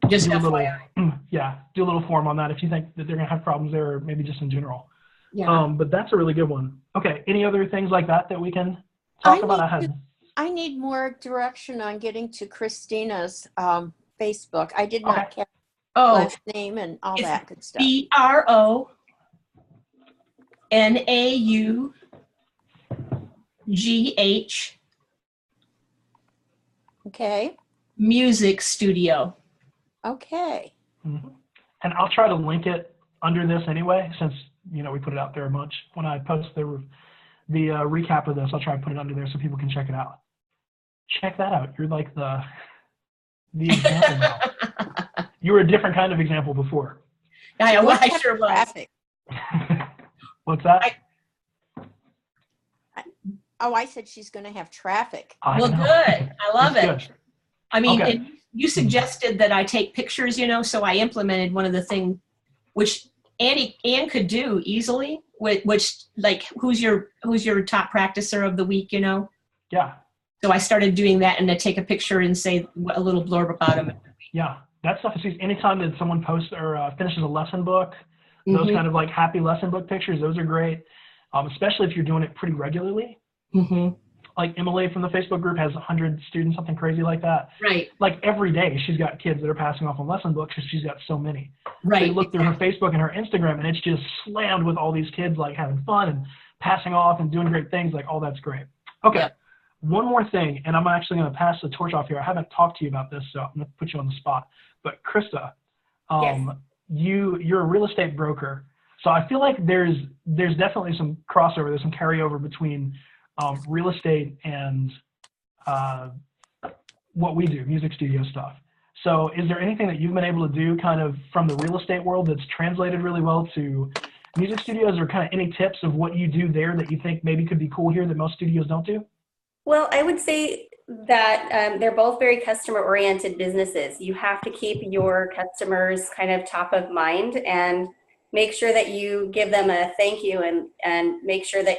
Just do FYI. Do a little form on that if you think that they're going to have problems there, or maybe just in general. Yeah. But that's a really good one. Okay, any other things like that we can talk about? I need more direction on getting to Christina's Facebook. I did not catch last name and all that good stuff. BRONAUGH. Okay. Music Studio. Okay. Mm-hmm. And I'll try to link it under this anyway, since we put it out there a bunch. When I post the recap of this, I'll try to put it under there so people can check it out. Check that out. You're like the example now. You were a different kind of example before. I sure was. Traffic? What's that? I said she's going to have traffic. Well, good. I love it. Good. I mean, and you suggested that I take pictures, so I implemented one of the things which Ann could do easily, which like who's your top practicer of the week, Yeah. So I started doing that, and to take a picture and say a little blurb about them. Yeah. that stuff is anytime that someone posts or finishes a lesson book, those kind of like happy lesson book pictures, those are great. Especially if you're doing it pretty regularly. Like Emily from the Facebook group has 100 students, something crazy like that. Right. Like every day she's got kids that are passing off on lesson books because she's got so many. Right. So you look through her Facebook and her Instagram and it's just slammed with all these kids like having fun and passing off and doing great things. Like, oh, that's great. Okay. Yep. One more thing, and I'm actually going to pass the torch off here. I haven't talked to you about this, so I'm going to put you on the spot. But Krista, Yes. you're a real estate broker. So I feel like there's definitely some crossover, there's some carryover between real estate and what we do, music studio stuff. So is there anything that you've been able to do kind of from the real estate world that's translated really well to music studios, or kind of any tips of what you do there that you think maybe could be cool here that most studios don't do? Well, I would say that they're both very customer-oriented businesses. You have to keep your customers kind of top of mind and make sure that you give them a thank you and make sure that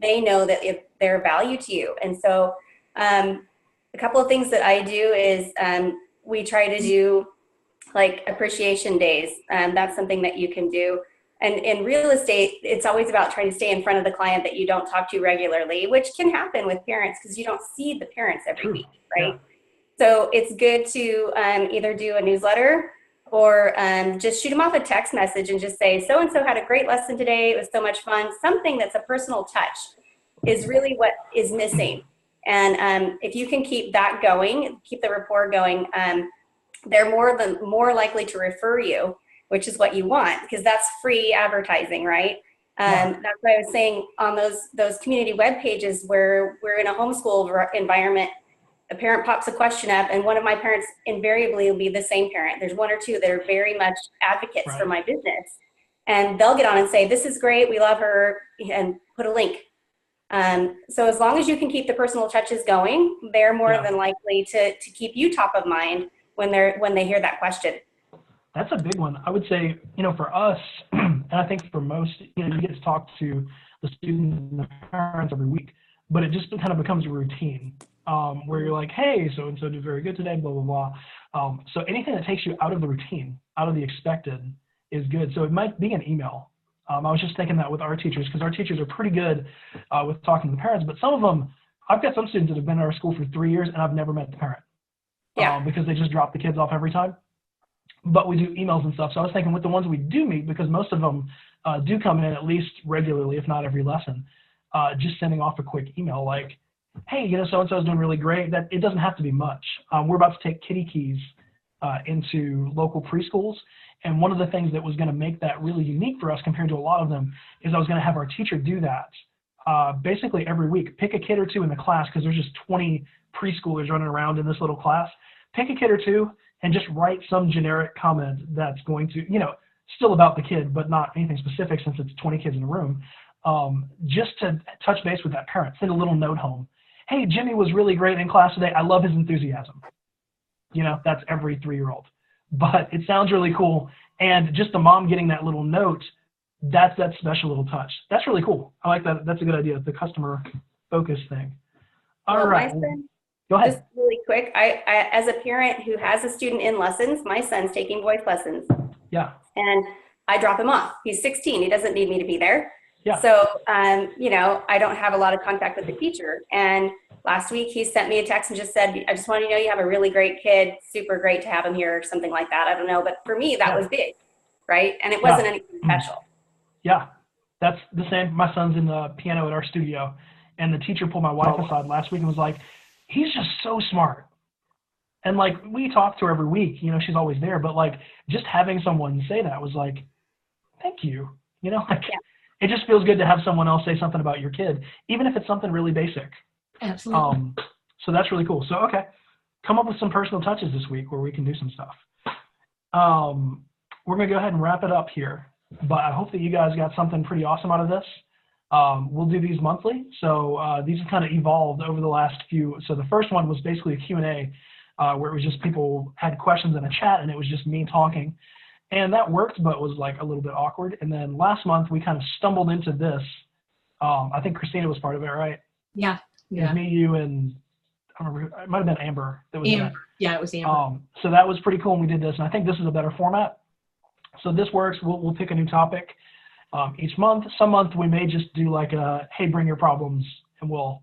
they know that they're value to you. And so a couple of things that I do is we try to do like appreciation days. That's something that you can do. And in real estate, it's always about trying to stay in front of the client that you don't talk to regularly, which can happen with parents because you don't see the parents every week, right? Yeah. So it's good to either do a newsletter or just shoot them off a text message and just say, so-and-so had a great lesson today. It was so much fun. Something that's a personal touch is really what is missing. And if you can keep that going, keep the rapport going, they're more likely to refer you, which is what you want, because that's free advertising, right? That's what I was saying on those community web pages where we're in a homeschool environment. A parent pops a question up, and one of my parents invariably will be the same parent. There's one or two that are very much advocates for my business, and they'll get on and say, "This is great, we love her," and put a link. So as long as you can keep the personal touches going, they're more than likely to keep you top of mind when they hear that question. That's a big one. I would say, for us, and I think for most, you get to talk to the students and the parents every week, but it just kind of becomes a routine where you're like, hey, so-and-so did very good today, blah, blah, blah. So anything that takes you out of the routine, out of the expected is good. So it might be an email. I was just thinking that with our teachers, because our teachers are pretty good with talking to the parents, but some of them, I've got some students that have been at our school for 3 years and I've never met the parent because they just drop the kids off every time. But we do emails and stuff. So I was thinking with the ones we do meet, because most of them do come in at least regularly, if not every lesson, just sending off a quick email like, hey, so-and-so is doing really great. That it doesn't have to be much. We're about to take kitty keys into local preschools. And one of the things that was going to make that really unique for us compared to a lot of them is I was going to have our teacher do that basically every week. Pick a kid or two in the class, because there's just 20 preschoolers running around in this little class. Pick a kid or two and just write some generic comment that's going to, still about the kid, but not anything specific since it's 20 kids in a room, just to touch base with that parent. Send a little note home. Hey, Jimmy was really great in class today. I love his enthusiasm. That's every 3-year-old. But it sounds really cool. And just the mom getting that little note, that's that special little touch. That's really cool. I like that. That's a good idea, the customer focus thing. All right. Go ahead. Just really quick, I as a parent who has a student in lessons, my son's taking voice lessons. Yeah. And I drop him off. He's 16. He doesn't need me to be there. Yeah. So, I don't have a lot of contact with the teacher. And last week he sent me a text and just said, I just want to know you have a really great kid. Super great to have him here, or something like that. I don't know. But for me, that was big, right? And it wasn't anything special. Yeah. That's the same. My son's in the piano at our studio, and the teacher pulled my wife aside last week and was like, he's just so smart. And like, we talk to her every week, she's always there, but like just having someone say that was like, thank you, It just feels good to have someone else say something about your kid, even if it's something really basic. Absolutely. So that's really cool. So, okay. Come up with some personal touches this week where we can do some stuff. We're going to go ahead and wrap it up here, but I hope that you guys got something pretty awesome out of this. We'll do these monthly. So these have kind of evolved over the last few. So the first one was basically a Q&A where it was just people had questions in a chat and it was just me talking. And that worked, but was like a little bit awkward. And then last month we kind of stumbled into this. I think Christina was part of it, right? Yeah. It was me, you, and I don't remember, it might have been Amber that was in it. Yeah, it was Amber. So that was pretty cool when we did this, and I think this is a better format. So this works. We'll pick a new topic each month. Some month we may just do like a, hey, bring your problems, and we'll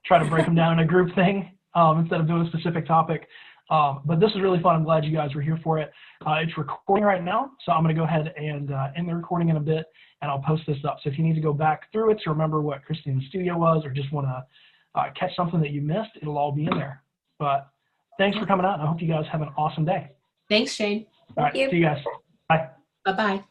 try to break them down in a group thing instead of doing a specific topic. But this is really fun. I'm glad you guys were here for it. It's recording right now, so I'm going to go ahead and end the recording in a bit, and I'll post this up. So if you need to go back through it to remember what Christine's studio was, or just want to catch something that you missed, it'll all be in there. But thanks for coming out, and I hope you guys have an awesome day. Thanks, Shane. All right, Thank you. see you guys. Bye. Bye-bye.